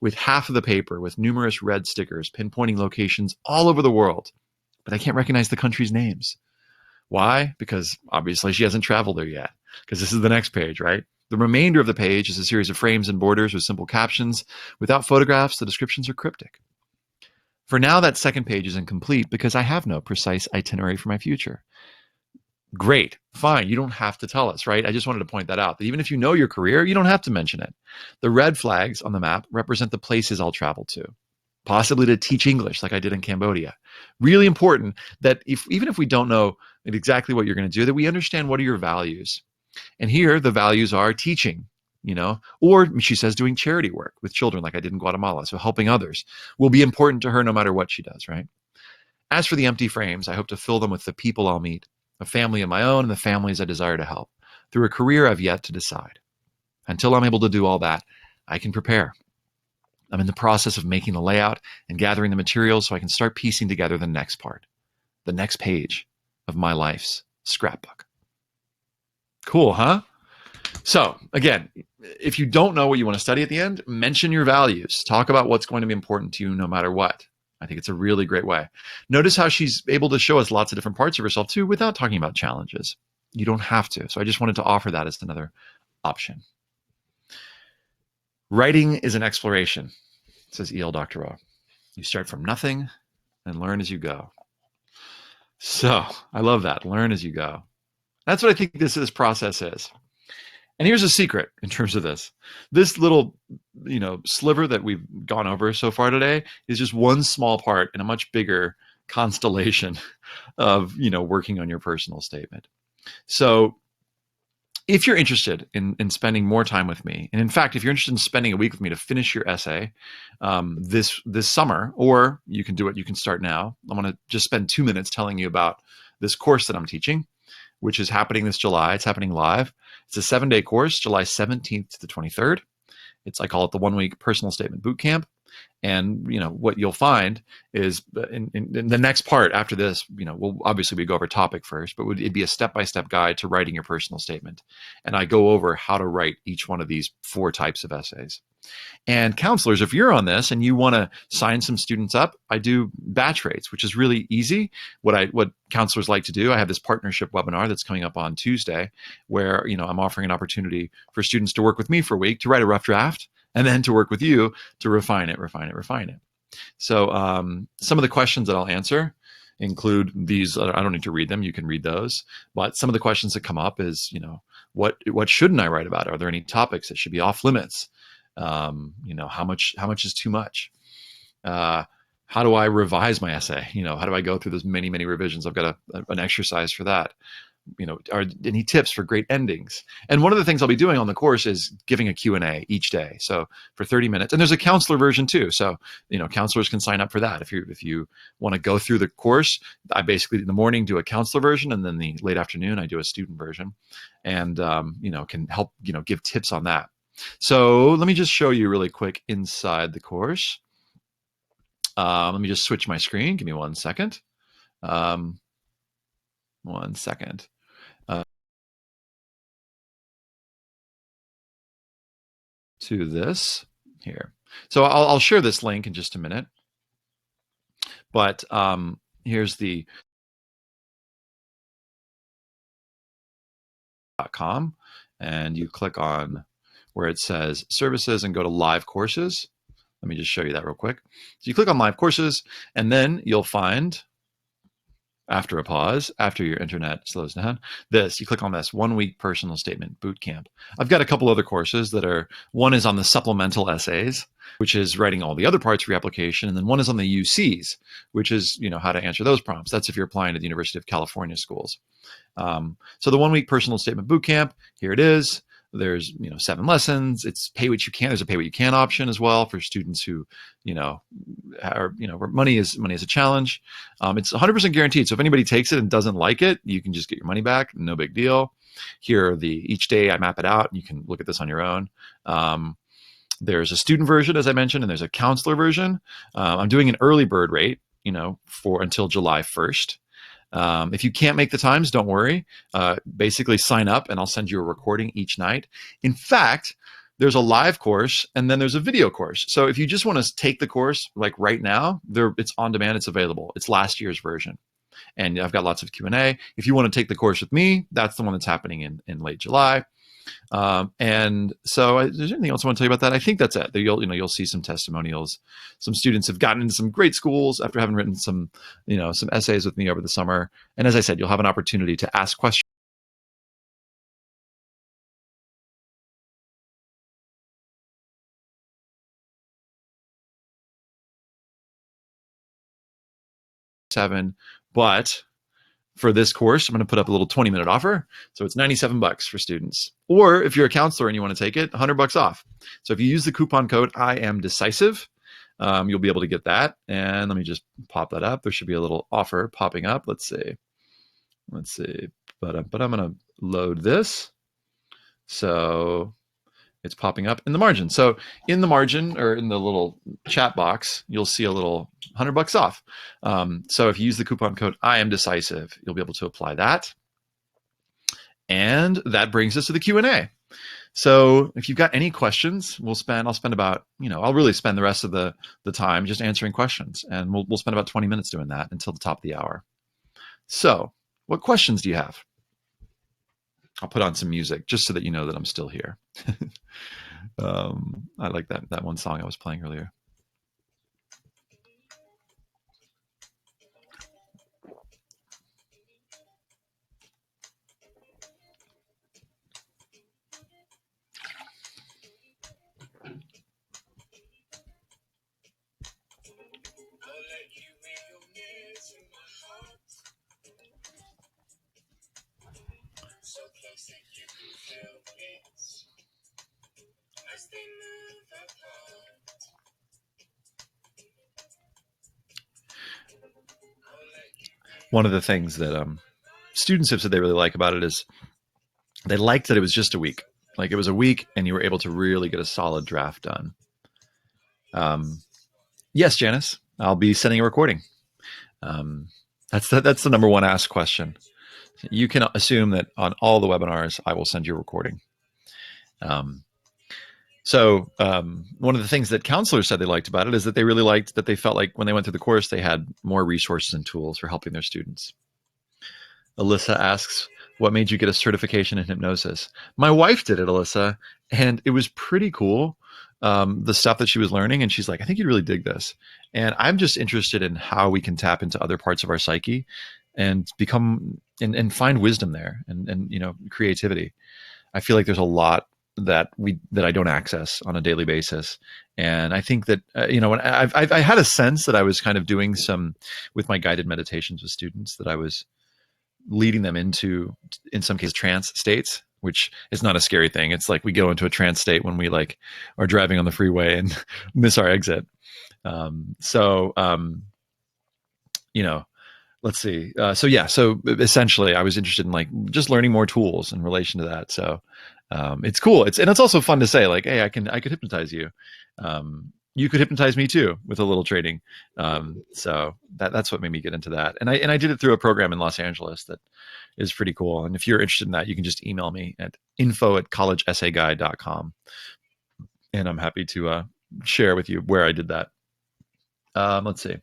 with half of the paper with numerous red stickers pinpointing locations all over the world. But I can't recognize the countries' names. Why? Because obviously she hasn't traveled there yet. Because this is the next page, right? The remainder of the page is a series of frames and borders with simple captions. Without photographs, the descriptions are cryptic. For now, that second page is incomplete because I have no precise itinerary for my future. Great, fine, you don't have to tell us, right? I just wanted to point that out. That even if you know your career, you don't have to mention it. The red flags on the map represent the places I'll travel to, possibly to teach English like I did in Cambodia. Really important that even if we don't know exactly what you're going to do, that we understand what are your values. And here, the values are teaching, or she says doing charity work with children like I did in Guatemala. So helping others will be important to her no matter what she does, right? As for the empty frames, I hope to fill them with the people I'll meet, a family of my own and the families I desire to help, through a career I've yet to decide. Until I'm able to do all that, I can prepare. I'm in the process of making the layout and gathering the materials so I can start piecing together the next part, the next page of my life's scrapbook. Cool, huh? So again, if you don't know what you want to study at the end, mention your values. Talk about what's going to be important to you no matter what. I think it's a really great way. Notice how she's able to show us lots of different parts of herself too without talking about challenges. You don't have to. So I just wanted to offer that as another option. Writing is an exploration, says E.L. Doctorow. You start from nothing and learn as you go. So I love that. Learn as you go. That's what I think this process is. And here's a secret in terms of this. This little, sliver that we've gone over so far today is just one small part in a much bigger constellation of, working on your personal statement. So if you're interested in spending more time with me, and in fact, if you're interested in spending a week with me to finish your essay this summer, or you can do it, you can start now. I'm going to just spend 2 minutes telling you about this course that I'm teaching, which is happening this July. It's happening live. It's a 7-day course, July 17th to the 23rd. I call it the 1-week personal statement boot camp. And, what you'll find is in the next part after this, we'll obviously go over topic first, but it'd be a step-by-step guide to writing your personal statement. And I go over how to write each one of these 4 types of essays. And counselors, if you're on this and you want to sign some students up, I do batch rates, which is really easy. What counselors like to do, I have this partnership webinar that's coming up on Tuesday where, I'm offering an opportunity for students to work with me for a week to write a rough draft and then to work with you to refine it. So some of the questions that I'll answer include these. I don't need to read them. You can read those. But some of the questions that come up is, what shouldn't I write about? Are there any topics that should be off limits? How much is too much? How do I revise my essay? How do I go through those many, many revisions? I've got an exercise for that. Are any tips for great endings? And one of the things I'll be doing on the course is giving a Q&A each day. So for 30 minutes, and there's a counselor version too. So, counselors can sign up for that. If you want to go through the course, I basically in the morning do a counselor version, and then the late afternoon, I do a student version, and, can help, give tips on that. So let me just show you really quick inside the course. Let me just switch my screen. Give me 1 second. 1 second. To this here. So I'll share this link in just a minute. But here's the .com, and you click on where it says services and go to live courses. Let me just show you that real quick. So you click on live courses, and then you'll find, after a pause, after your internet slows down, you click on this 1-week personal statement boot camp. I've got a couple other courses one is on the supplemental essays, which is writing all the other parts of your application. And then one is on the UCs, which is, how to answer those prompts. That's if you're applying to the University of California schools. So the 1-week personal statement boot camp, here it is. There's 7 lessons. It's pay what you can. There's a pay what you can option as well for students who where money is a challenge. It's 100% guaranteed. So if anybody takes it and doesn't like it, you can just get your money back. No big deal. Here are each day I map it out. You can look at this on your own. There's a student version, as I mentioned, and there's a counselor version. I'm doing an early bird rate, for until July 1st. If you can't make the times, don't worry. Basically sign up and I'll send you a recording each night. In fact, there's a live course and then there's a video course. So if you just want to take the course like right now, it's on demand, it's available. It's last year's version. And I've got lots of Q&A. If you want to take the course with me, that's the one that's happening in late July. And so is there anything else I want to tell you about that? I think that's it. You'll see some testimonials. Some students have gotten into some great schools after having written some essays with me over the summer. And as I said, you'll have an opportunity to ask questions. But for this course, I'm going to put up a little 20-minute offer. So it's $97 for students. Or if you're a counselor and you want to take it, $100 off. So if you use the coupon code I am decisive, you'll be able to get that. And let me just pop that up. There should be a little offer popping up. Let's see. But I'm going to load this. So it's popping up in the margin. So in the margin, or in the little chat box, you'll see a little $100 off. So if you use the coupon code I am decisive, you'll be able to apply that. And that brings us to the Q&A. So if you've got any questions, I'll spend about, I'll really spend the rest of the time just answering questions, and we'll spend about 20 minutes doing that until the top of the hour. So what questions do you have? I'll put on some music just so that you know that I'm still here. I like that one song I was playing earlier. One of the things that students have said they really like about it is they liked that it was just a week. Like, it was a week and you were able to really get a solid draft done. Yes, Janice, I'll be sending a recording. That's the number one asked question. You can assume that on all the webinars, I will send you a recording. So one of the things that counselors said they liked about it is that they really liked that they felt like when they went through the course, they had more resources and tools for helping their students. Alyssa asks, what made you get a certification in hypnosis? My wife did it, Alyssa, and it was pretty cool, the stuff that she was learning. And she's like, I think you'd really dig this. And I'm just interested in how we can tap into other parts of our psyche and become and find wisdom there and creativity. I feel like there's a lot that I don't access on a daily basis. And I think that, when I had a sense that I was kind of doing some with my guided meditations with students, that I was leading them into, in some cases, trance states, which is not a scary thing. It's like we go into a trance state when we are driving on the freeway and miss our exit. Let's see. So essentially I was interested in just learning more tools in relation to that. So it's cool. It's also fun to say hey, I could hypnotize you. You could hypnotize me too with a little trading. So that's what made me get into that. And I did it through a program in Los Angeles that is pretty cool. And if you're interested in that, you can just email me at info@collegeessayguide.com. And I'm happy to share with you where I did that. Let's see.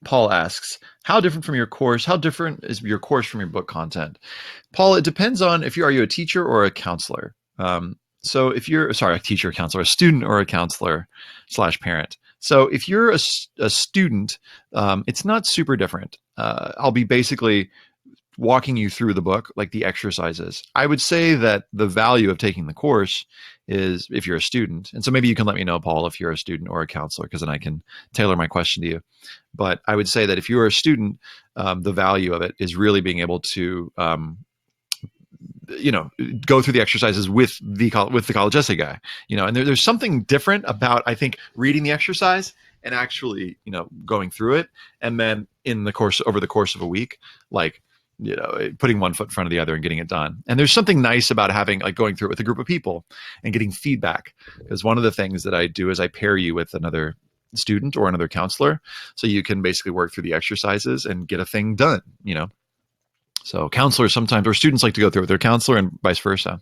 Paul asks, how different is your course from your book content? Paul, it depends on are you a teacher or a counselor? So if you're, a teacher or counselor, a student or a counselor / parent. So if you're a student, it's not super different. I'll be basically walking you through the book, like the exercises. I would say that the value of taking the course is if you're a student. And so maybe you can let me know, Paul, if you're a student or a counselor, because then I can tailor my question to you. But I would say that if you're a student, the value of it is really being able to, go through the exercises with the college essay guy, and there's something different about, I think, reading the exercise and actually, going through it. And then over the course of a week, putting one foot in front of the other and getting it done. And there's something nice about having going through it with a group of people and getting feedback. Because one of the things that I do is I pair you with another student or another counselor, so you can basically work through the exercises and get a thing done, So counselors sometimes, or students like to go through with their counselor and vice versa.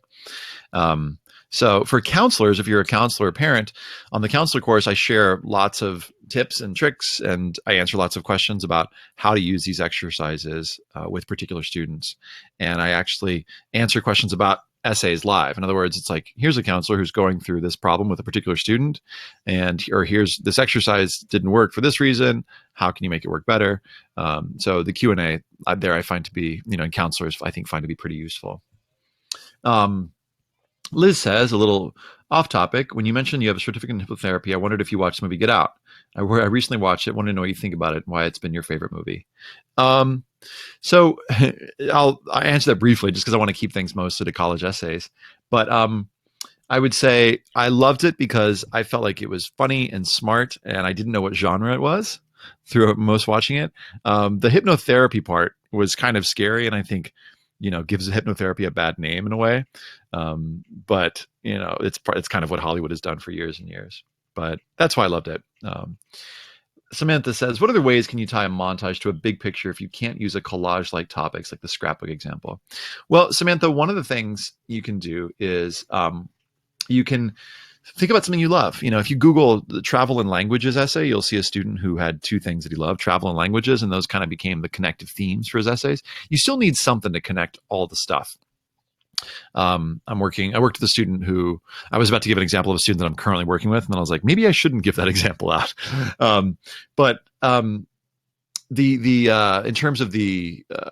So for counselors, if you're a counselor or parent, on the counselor course, I share lots of tips and tricks, and I answer lots of questions about how to use these exercises with particular students. And I actually answer questions about essays live. In other words, it's here's a counselor who's going through this problem with a particular student, or here's this exercise didn't work for this reason. How can you make it work better? So the Q&A there I find to be, and counselors I think find to be pretty useful. Liz says, a little off topic, when you mentioned you have a certificate in hypnotherapy, I wondered if you watched the movie Get Out. I recently watched it. Want to know what you think about it and why it's been your favorite movie. So I'll answer that briefly just because I want to keep things mostly to college essays. But I would say I loved it because I felt like it was funny and smart, and I didn't know what genre it was through most watching it. The hypnotherapy part was kind of scary, and I think gives hypnotherapy a bad name in a way. But it's kind of what Hollywood has done for years and years. But that's why I loved it. Samantha says, what other ways can you tie a montage to a big picture if you can't use a collage like topics like the scrapbook example? Well, Samantha, one of the things you can do is you can think about something you love. If you Google the travel and languages essay, you'll see a student who had two things that he loved, travel and languages, and those kind of became the connective themes for his essays. You still need something to connect all the stuff. I worked with a student who I was about to give an example of a student that I'm currently working with. And then I was like, maybe I shouldn't give that example out. But in terms of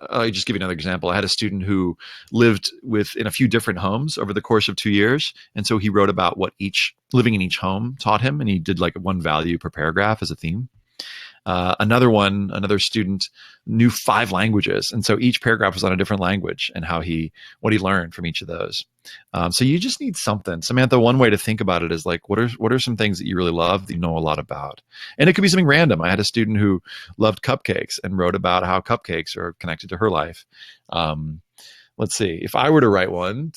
I'll just give you another example. I had a student who lived in a few different homes over the course of 2 years. And so he wrote about what living in each home taught him. And he did like one value per paragraph as a theme. Another student knew 5 languages. And so each paragraph was on a different language and what he learned from each of those. So you just need something. Samantha, one way to think about it is like, what are some things that you really love that you know a lot about? And it could be something random. I had a student who loved cupcakes and wrote about how cupcakes are connected to her life. Let's see. If I were to write one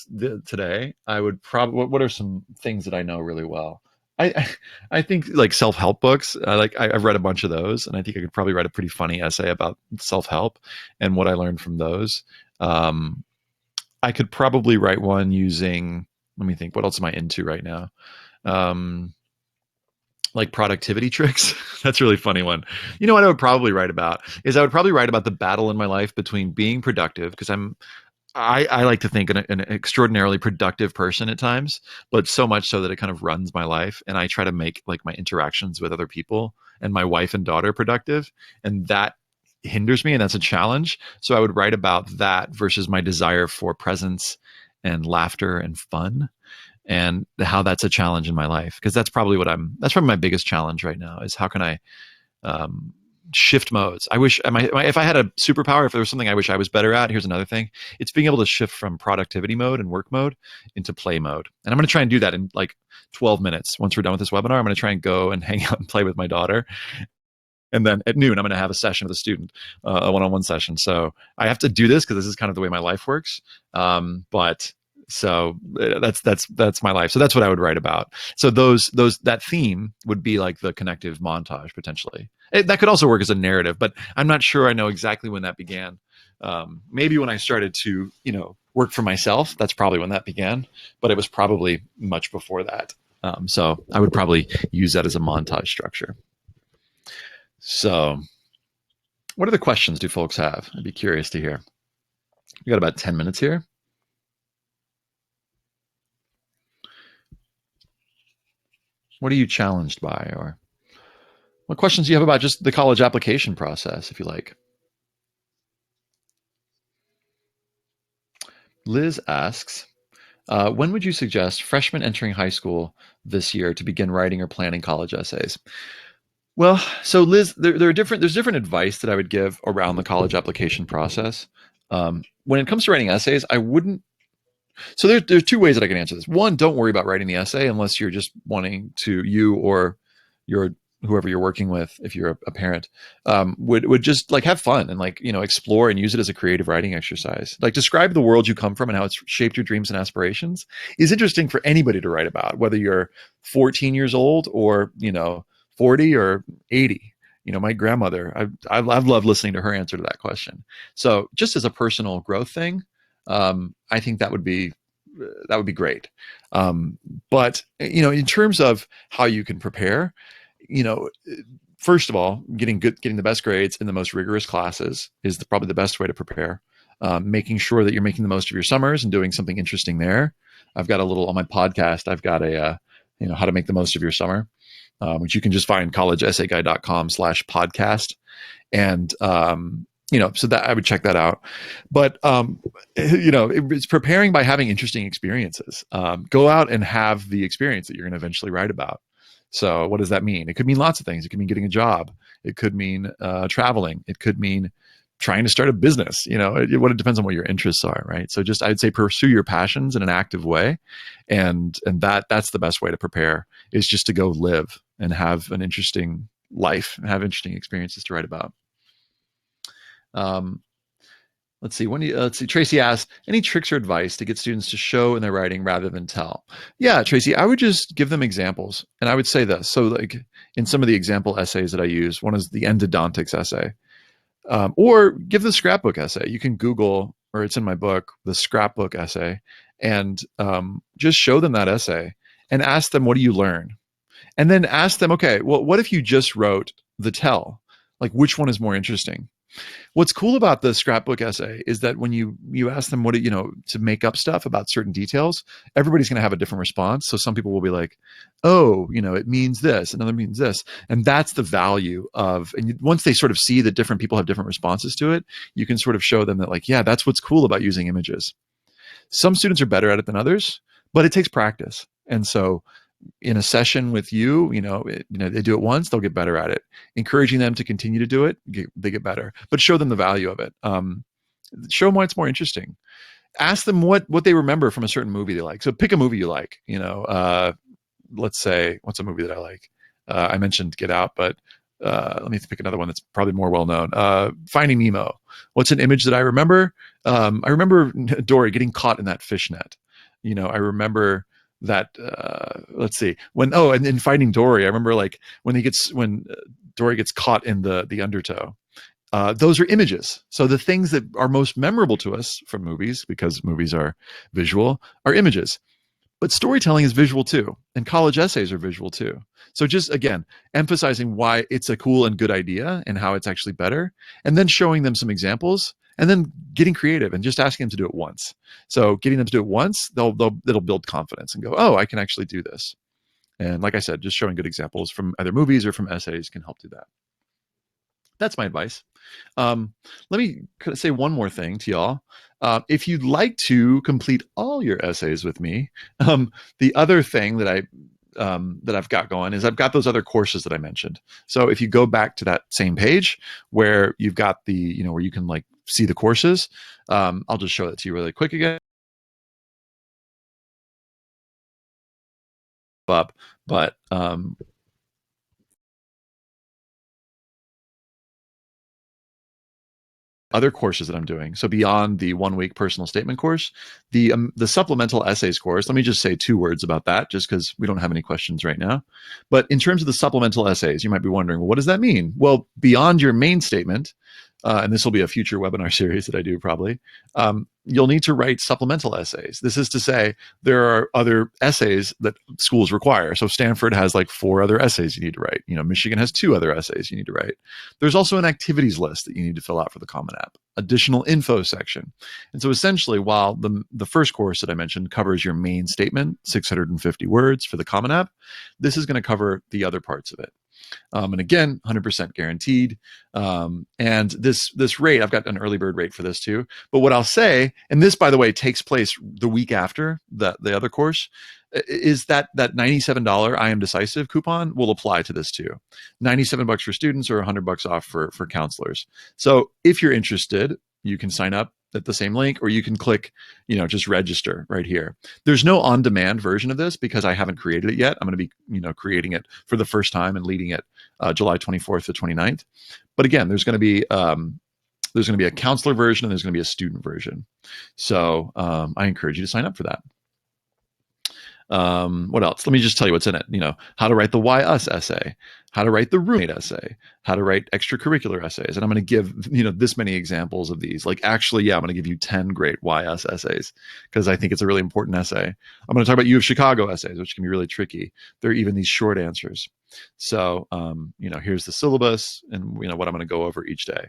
today, I would probably, what are some things that I know really well? I think like self-help books. I've read a bunch of those, and I think I could probably write a pretty funny essay about self-help and what I learned from those. I could probably write one using. Let me think. What else am I into right now? Like productivity tricks. That's a really funny one. You know what I would probably write about is I would probably write about the battle in my life between being productive, because I like to think an extraordinarily productive person at times, but so much so that it kind of runs my life. And I try to make like my interactions with other people and my wife and daughter productive. And that hinders me. And that's a challenge. So I would write about that versus my desire for presence and laughter and fun, and how that's a challenge in my life. Because that's probably my biggest challenge right now is how can I, shift modes. I wish if I had a superpower, if there was something I wish I was better at, here's another thing. It's being able to shift from productivity mode and work mode into play mode. And I'm going to try and do that in like 12 minutes. Once we're done with this webinar, I'm going to try and go and hang out and play with my daughter. And then at noon, I'm going to have a session with a student, a one-on-one session. So I have to do this because this is kind of the way my life works. So that's my life. So that's what I would write about. So that theme would be like the connective montage potentially. That could also work as a narrative, but I'm not sure I know exactly when that began. Maybe when I started to, work for myself, that's probably when that began, but it was probably much before that. So I would probably use that as a montage structure. So what other questions do folks have? I'd be curious to hear. We got about 10 minutes here. What are you challenged by, or what questions do you have about just the college application process, if you like? Liz asks, when would you suggest freshmen entering high school this year to begin writing or planning college essays? Well, so Liz, there's different advice that I would give around the college application process. When it comes to writing essays, I wouldn't. So there's 2 ways that I can answer this. One, don't worry about writing the essay unless you're just wanting to, you or whoever you're working with, if you're a parent, would just like have fun and like, explore and use it as a creative writing exercise. Like describe the world you come from and how it's shaped your dreams and aspirations is interesting for anybody to write about, whether you're 14 years old or, 40 or 80. My grandmother, I've loved listening to her answer to that question. So just as a personal growth thing, I think that would be great. But in terms of how you can prepare, first of all, getting the best grades in the most rigorous classes is probably the best way to prepare. Making sure that you're making the most of your summers and doing something interesting there. I've got on my podcast, I've got a, how to make the most of your summer, which you can just find collegeessayguide.com/podcast. And, so that I would check that out. But, it's preparing by having interesting experiences. Go out and have the experience that you're going to eventually write about. So what does that mean? It could mean lots of things. It could mean getting a job. It could mean traveling. It could mean, trying to start a business. What it depends on what your interests are, right? So just I'd say pursue your passions in an active way, and that's the best way to prepare, is just to go live and have an interesting life and have interesting experiences to write about. Let's see. Let's see. Tracy asked, any tricks or advice to get students to show in their writing rather than tell? Yeah, Tracy, I would just give them examples, and I would say this. So, like in some of the example essays that I use, one is the endodontics essay, or give the scrapbook essay. You can Google, or it's in my book, the scrapbook essay, and just show them that essay and ask them, what do you learn? And then ask them, okay, well, what if you just wrote the tell? Like, which one is more interesting? What's cool about the scrapbook essay is that when you ask them to make up stuff about certain details, everybody's going to have a different response. So some people will be like, oh, it means this, another means this. And that's the value of, and once they sort of see that different people have different responses to it, you can sort of show them that, like, yeah, that's what's cool about using images. Some students are better at it than others, but it takes practice. And so in a session with you, they do it once, they'll get better at it. Encouraging them to continue to do it, they get better. But show them the value of it. Show them why it's more interesting. Ask them what they remember from a certain movie they like. So pick a movie you like. Let's say, what's a movie that I like? I mentioned Get Out, but let me pick another one that's probably more well known. Finding Nemo. What's an image that I remember? I remember Dory getting caught in that fish net. I remember that let's see, and in Finding Dory, I remember like when Dory gets caught in the undertow. Those are images. So the things that are most memorable to us from movies, because movies are visual, are images. But storytelling is visual too, and college essays are visual too. So just, again, emphasizing why it's a cool and good idea and how it's actually better, and then showing them some examples, and then getting creative and just asking them to do it once. So getting them to do it once, it'll build confidence and go, oh, I can actually do this. And like I said, just showing good examples from either movies or from essays can help do that. That's my advice. Let me say one more thing to y'all. If you'd like to complete all your essays with me, the other thing that I've got going is I've got those other courses that I mentioned. So if you go back to that same page where you've got where you can like see the courses, I'll just show that to you really quick again. But other courses that I'm doing. So beyond the 1 week personal statement course, the supplemental essays course, let me just say 2 words about that, just because we don't have any questions right now. But in terms of the supplemental essays, you might be wondering, well, what does that mean? Well, beyond your main statement, and this will be a future webinar series that I do probably, you'll need to write supplemental essays. This is to say, there are other essays that schools require. So Stanford has like 4 other essays you need to write. Michigan has 2 other essays you need to write. There's also an activities list that you need to fill out for the Common App, additional info section. And so essentially, while the first course that I mentioned covers your main statement, 650 words for the Common App, this is going to cover the other parts of it. And again, 100% guaranteed. And this rate, I've got an early bird rate for this too. But what I'll say, and this, by the way, takes place the week after the other course, is that $97 I Am Decisive coupon will apply to this too. $97 for students or $100 off for counselors. So if you're interested, you can sign up at the same link, or you can click, just register right here. There's no on-demand version of this because I haven't created it yet. I'm going to be, creating it for the first time and leading it July 24th to 29th. But again, there's going to be a counselor version and there's going to be a student version. So I encourage you to sign up for that. What else? Let me just tell you what's in it. How to write the Why Us essay, how to write the roommate essay, how to write extracurricular essays. And I'm going to give, this many examples of these. Like, actually, I'm going to give you 10 great Why Us essays because I think it's a really important essay. I'm going to talk about U of Chicago essays, which can be really tricky. There are even these short answers. So, here's the syllabus and, what I'm going to go over each day.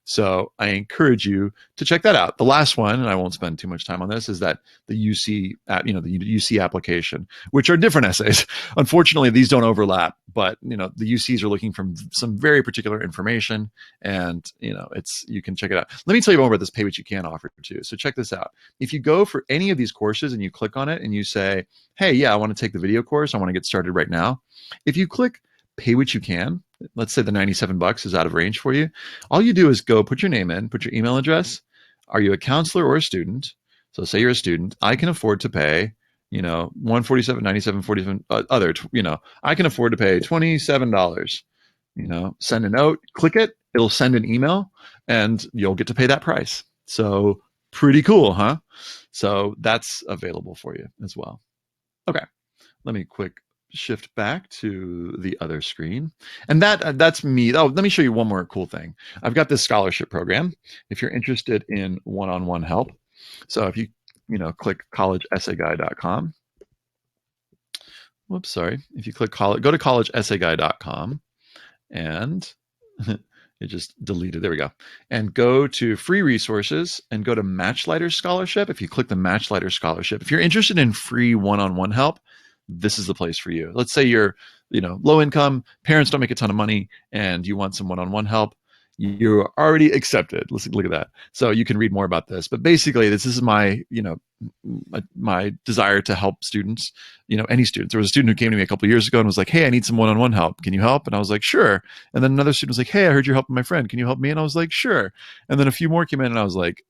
So I encourage you to check that out. The last one, and I won't spend too much time on this, is that the UC, the UC application, which are different essays. Unfortunately, these don't overlap, but the UCs are looking for some very particular information, and you can check it out. Let me tell you more about this Pay What You Can offer too. So check this out. If you go for any of these courses and you click on it and you say, hey, yeah, I want to take the video course, I want to get started right now. If you click Pay What You Can, let's say the $97 is out of range for you, all you do is go put your name in, put your email address. Are you a counselor or a student? So say you're a student. I can afford to pay, 147, 97, 47, I can afford to pay $27. Send a note, click it, it'll send an email, and you'll get to pay that price. So pretty cool, huh? So that's available for you as well. Okay, let me quick shift back to the other screen. And that's me. Oh, let me show you one more cool thing. I've got this scholarship program if you're interested in one-on-one help. So if you click collegeessayguy.com. Whoops, sorry. If you click go to collegeessayguy.com and it just deleted. There we go. And go to free resources and go to Matchlighter Scholarship. If you click the Matchlighter Scholarship, if you're interested in free one-on-one help, this is the place for you. Let's say you're, low income, parents don't make a ton of money, and you want some one-on-one help. You're already accepted. Let's look at that. So you can read more about this. But basically, this is my, my desire to help students, any students. There was a student who came to me a couple of years ago and was like, hey, I need some one-on-one help. Can you help? And I was like, sure. And then another student was like, hey, I heard you're helping my friend. Can you help me? And I was like, sure. And then a few more came in and I was like,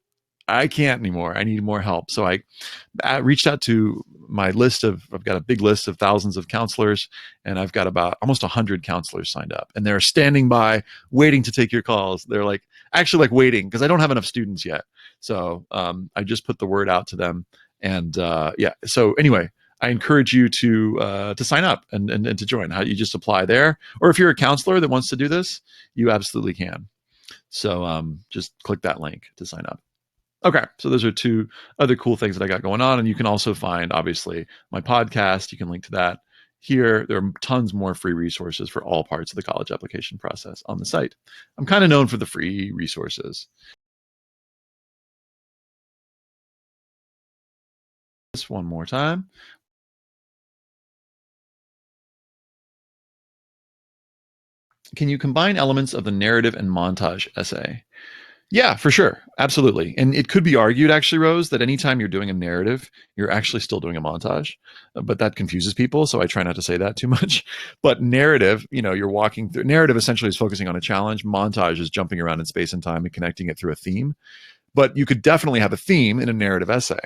I can't anymore. I need more help. So I reached out to my I've got a big list of thousands of counselors, and I've got about almost 100 counselors signed up, and they're standing by waiting to take your calls. They're actually waiting because I don't have enough students yet. So I just put the word out to them. And yeah, so anyway, I encourage you to sign up and to join. How you just apply there, or if you're a counselor that wants to do this, you absolutely can. So just click that link to sign up. Okay, so those are two other cool things that I got going on. And you can also find, obviously, my podcast. You can link to that here. There are tons more free resources for all parts of the college application process on the site. I'm kind of known for the free resources. This one more time. Can you combine elements of the narrative and montage essay? Yeah, for sure. Absolutely. And it could be argued, actually, Rose, that anytime you're doing a narrative, you're actually still doing a montage. But that confuses people. So I try not to say that too much. But narrative, you're walking through. Narrative essentially is focusing on a challenge. Montage is jumping around in space and time and connecting it through a theme. But you could definitely have a theme in a narrative essay,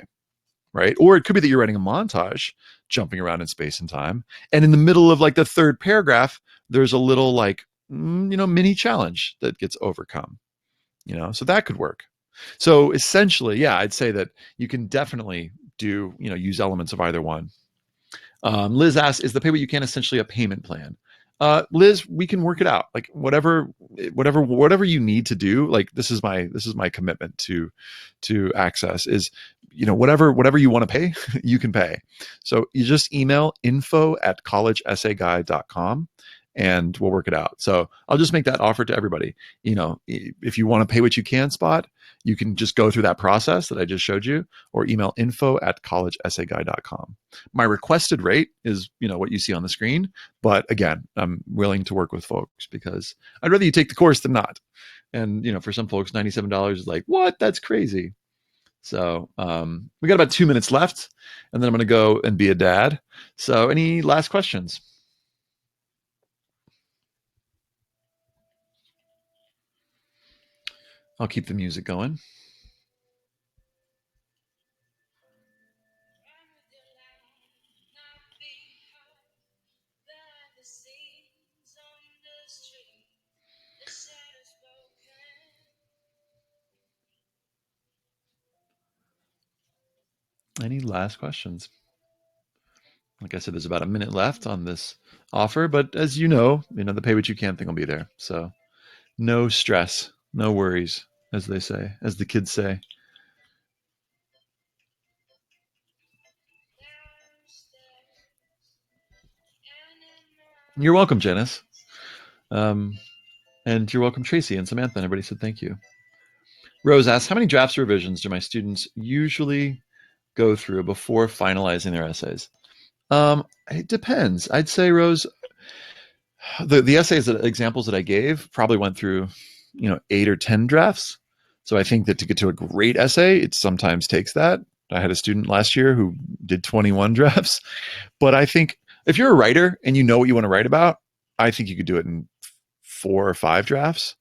right? Or it could be that you're writing a montage jumping around in space and time. And in the middle of the third paragraph, there's a little mini challenge that gets overcome. So that could work. So essentially, yeah, I'd say that you can definitely do, use elements of either one. Liz asks, is the pay what you can essentially a payment plan? Liz, we can work it out. Whatever you need to do. This is my commitment to Access is, whatever you want to pay, you can pay. So you just email info@collegeessayguy.com. And we'll work it out. So I'll just make that offer to everybody. If you want to pay what you can, Spot, you can just go through that process that I just showed you, or email info@collegeessayguy.com. My requested rate is, what you see on the screen. But again, I'm willing to work with folks because I'd rather you take the course than not. And, for some folks, $97 is what? That's crazy. So we got about 2 minutes left, and then I'm going to go and be a dad. So any last questions? I'll keep the music going. Any last questions? Like I said, there's about a minute left on this offer, but as you know, the pay what you can thing will be there. So no stress, no worries, as they say, as the kids say. You're welcome, Janice. And you're welcome, Tracy and Samantha. And everybody said thank you. Rose asks, how many drafts or revisions do my students usually go through before finalizing their essays? It depends. I'd say, Rose, the essays examples that I gave probably went through, 8 or 10 drafts. So I think that to get to a great essay, it sometimes takes that. I had a student last year who did 21 drafts. But I think if you're a writer and you know what you want to write about, I think you could do it in 4 or 5 drafts.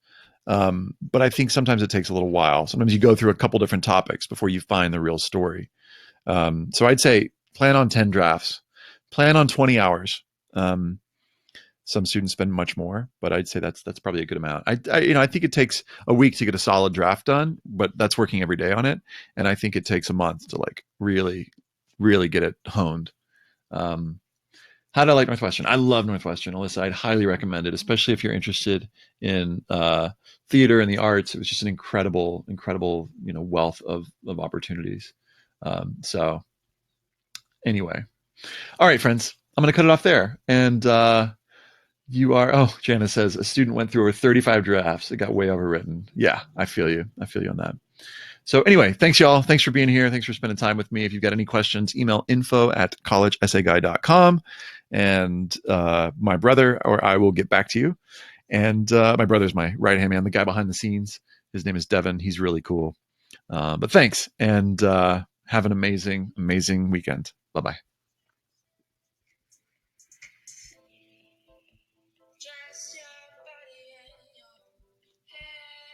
But I think sometimes it takes a little while. Sometimes you go through a couple different topics before you find the real story. So I'd say plan on 10 drafts, plan on 20 hours. Some students spend much more, but I'd say that's probably a good amount. I think it takes a week to get a solid draft done, but that's working every day on it. And I think it takes a month to like really, really get it honed. How do I like Northwestern? I love Northwestern, Alyssa. I'd highly recommend it, especially if you're interested in theater and the arts. It was just an incredible, incredible, wealth of opportunities. So anyway, all right, friends, I'm going to cut it off there. And Janice says a student went through over 35 drafts. It got way overwritten. Yeah, I feel you. I feel you on that. So anyway, thanks y'all. Thanks for being here. Thanks for spending time with me. If you've got any questions, email info@collegeessayguy.com and my brother or I will get back to you. And my brother's my right-hand man, the guy behind the scenes. His name is Devin. He's really cool. But thanks, and have an amazing, amazing weekend. Bye-bye.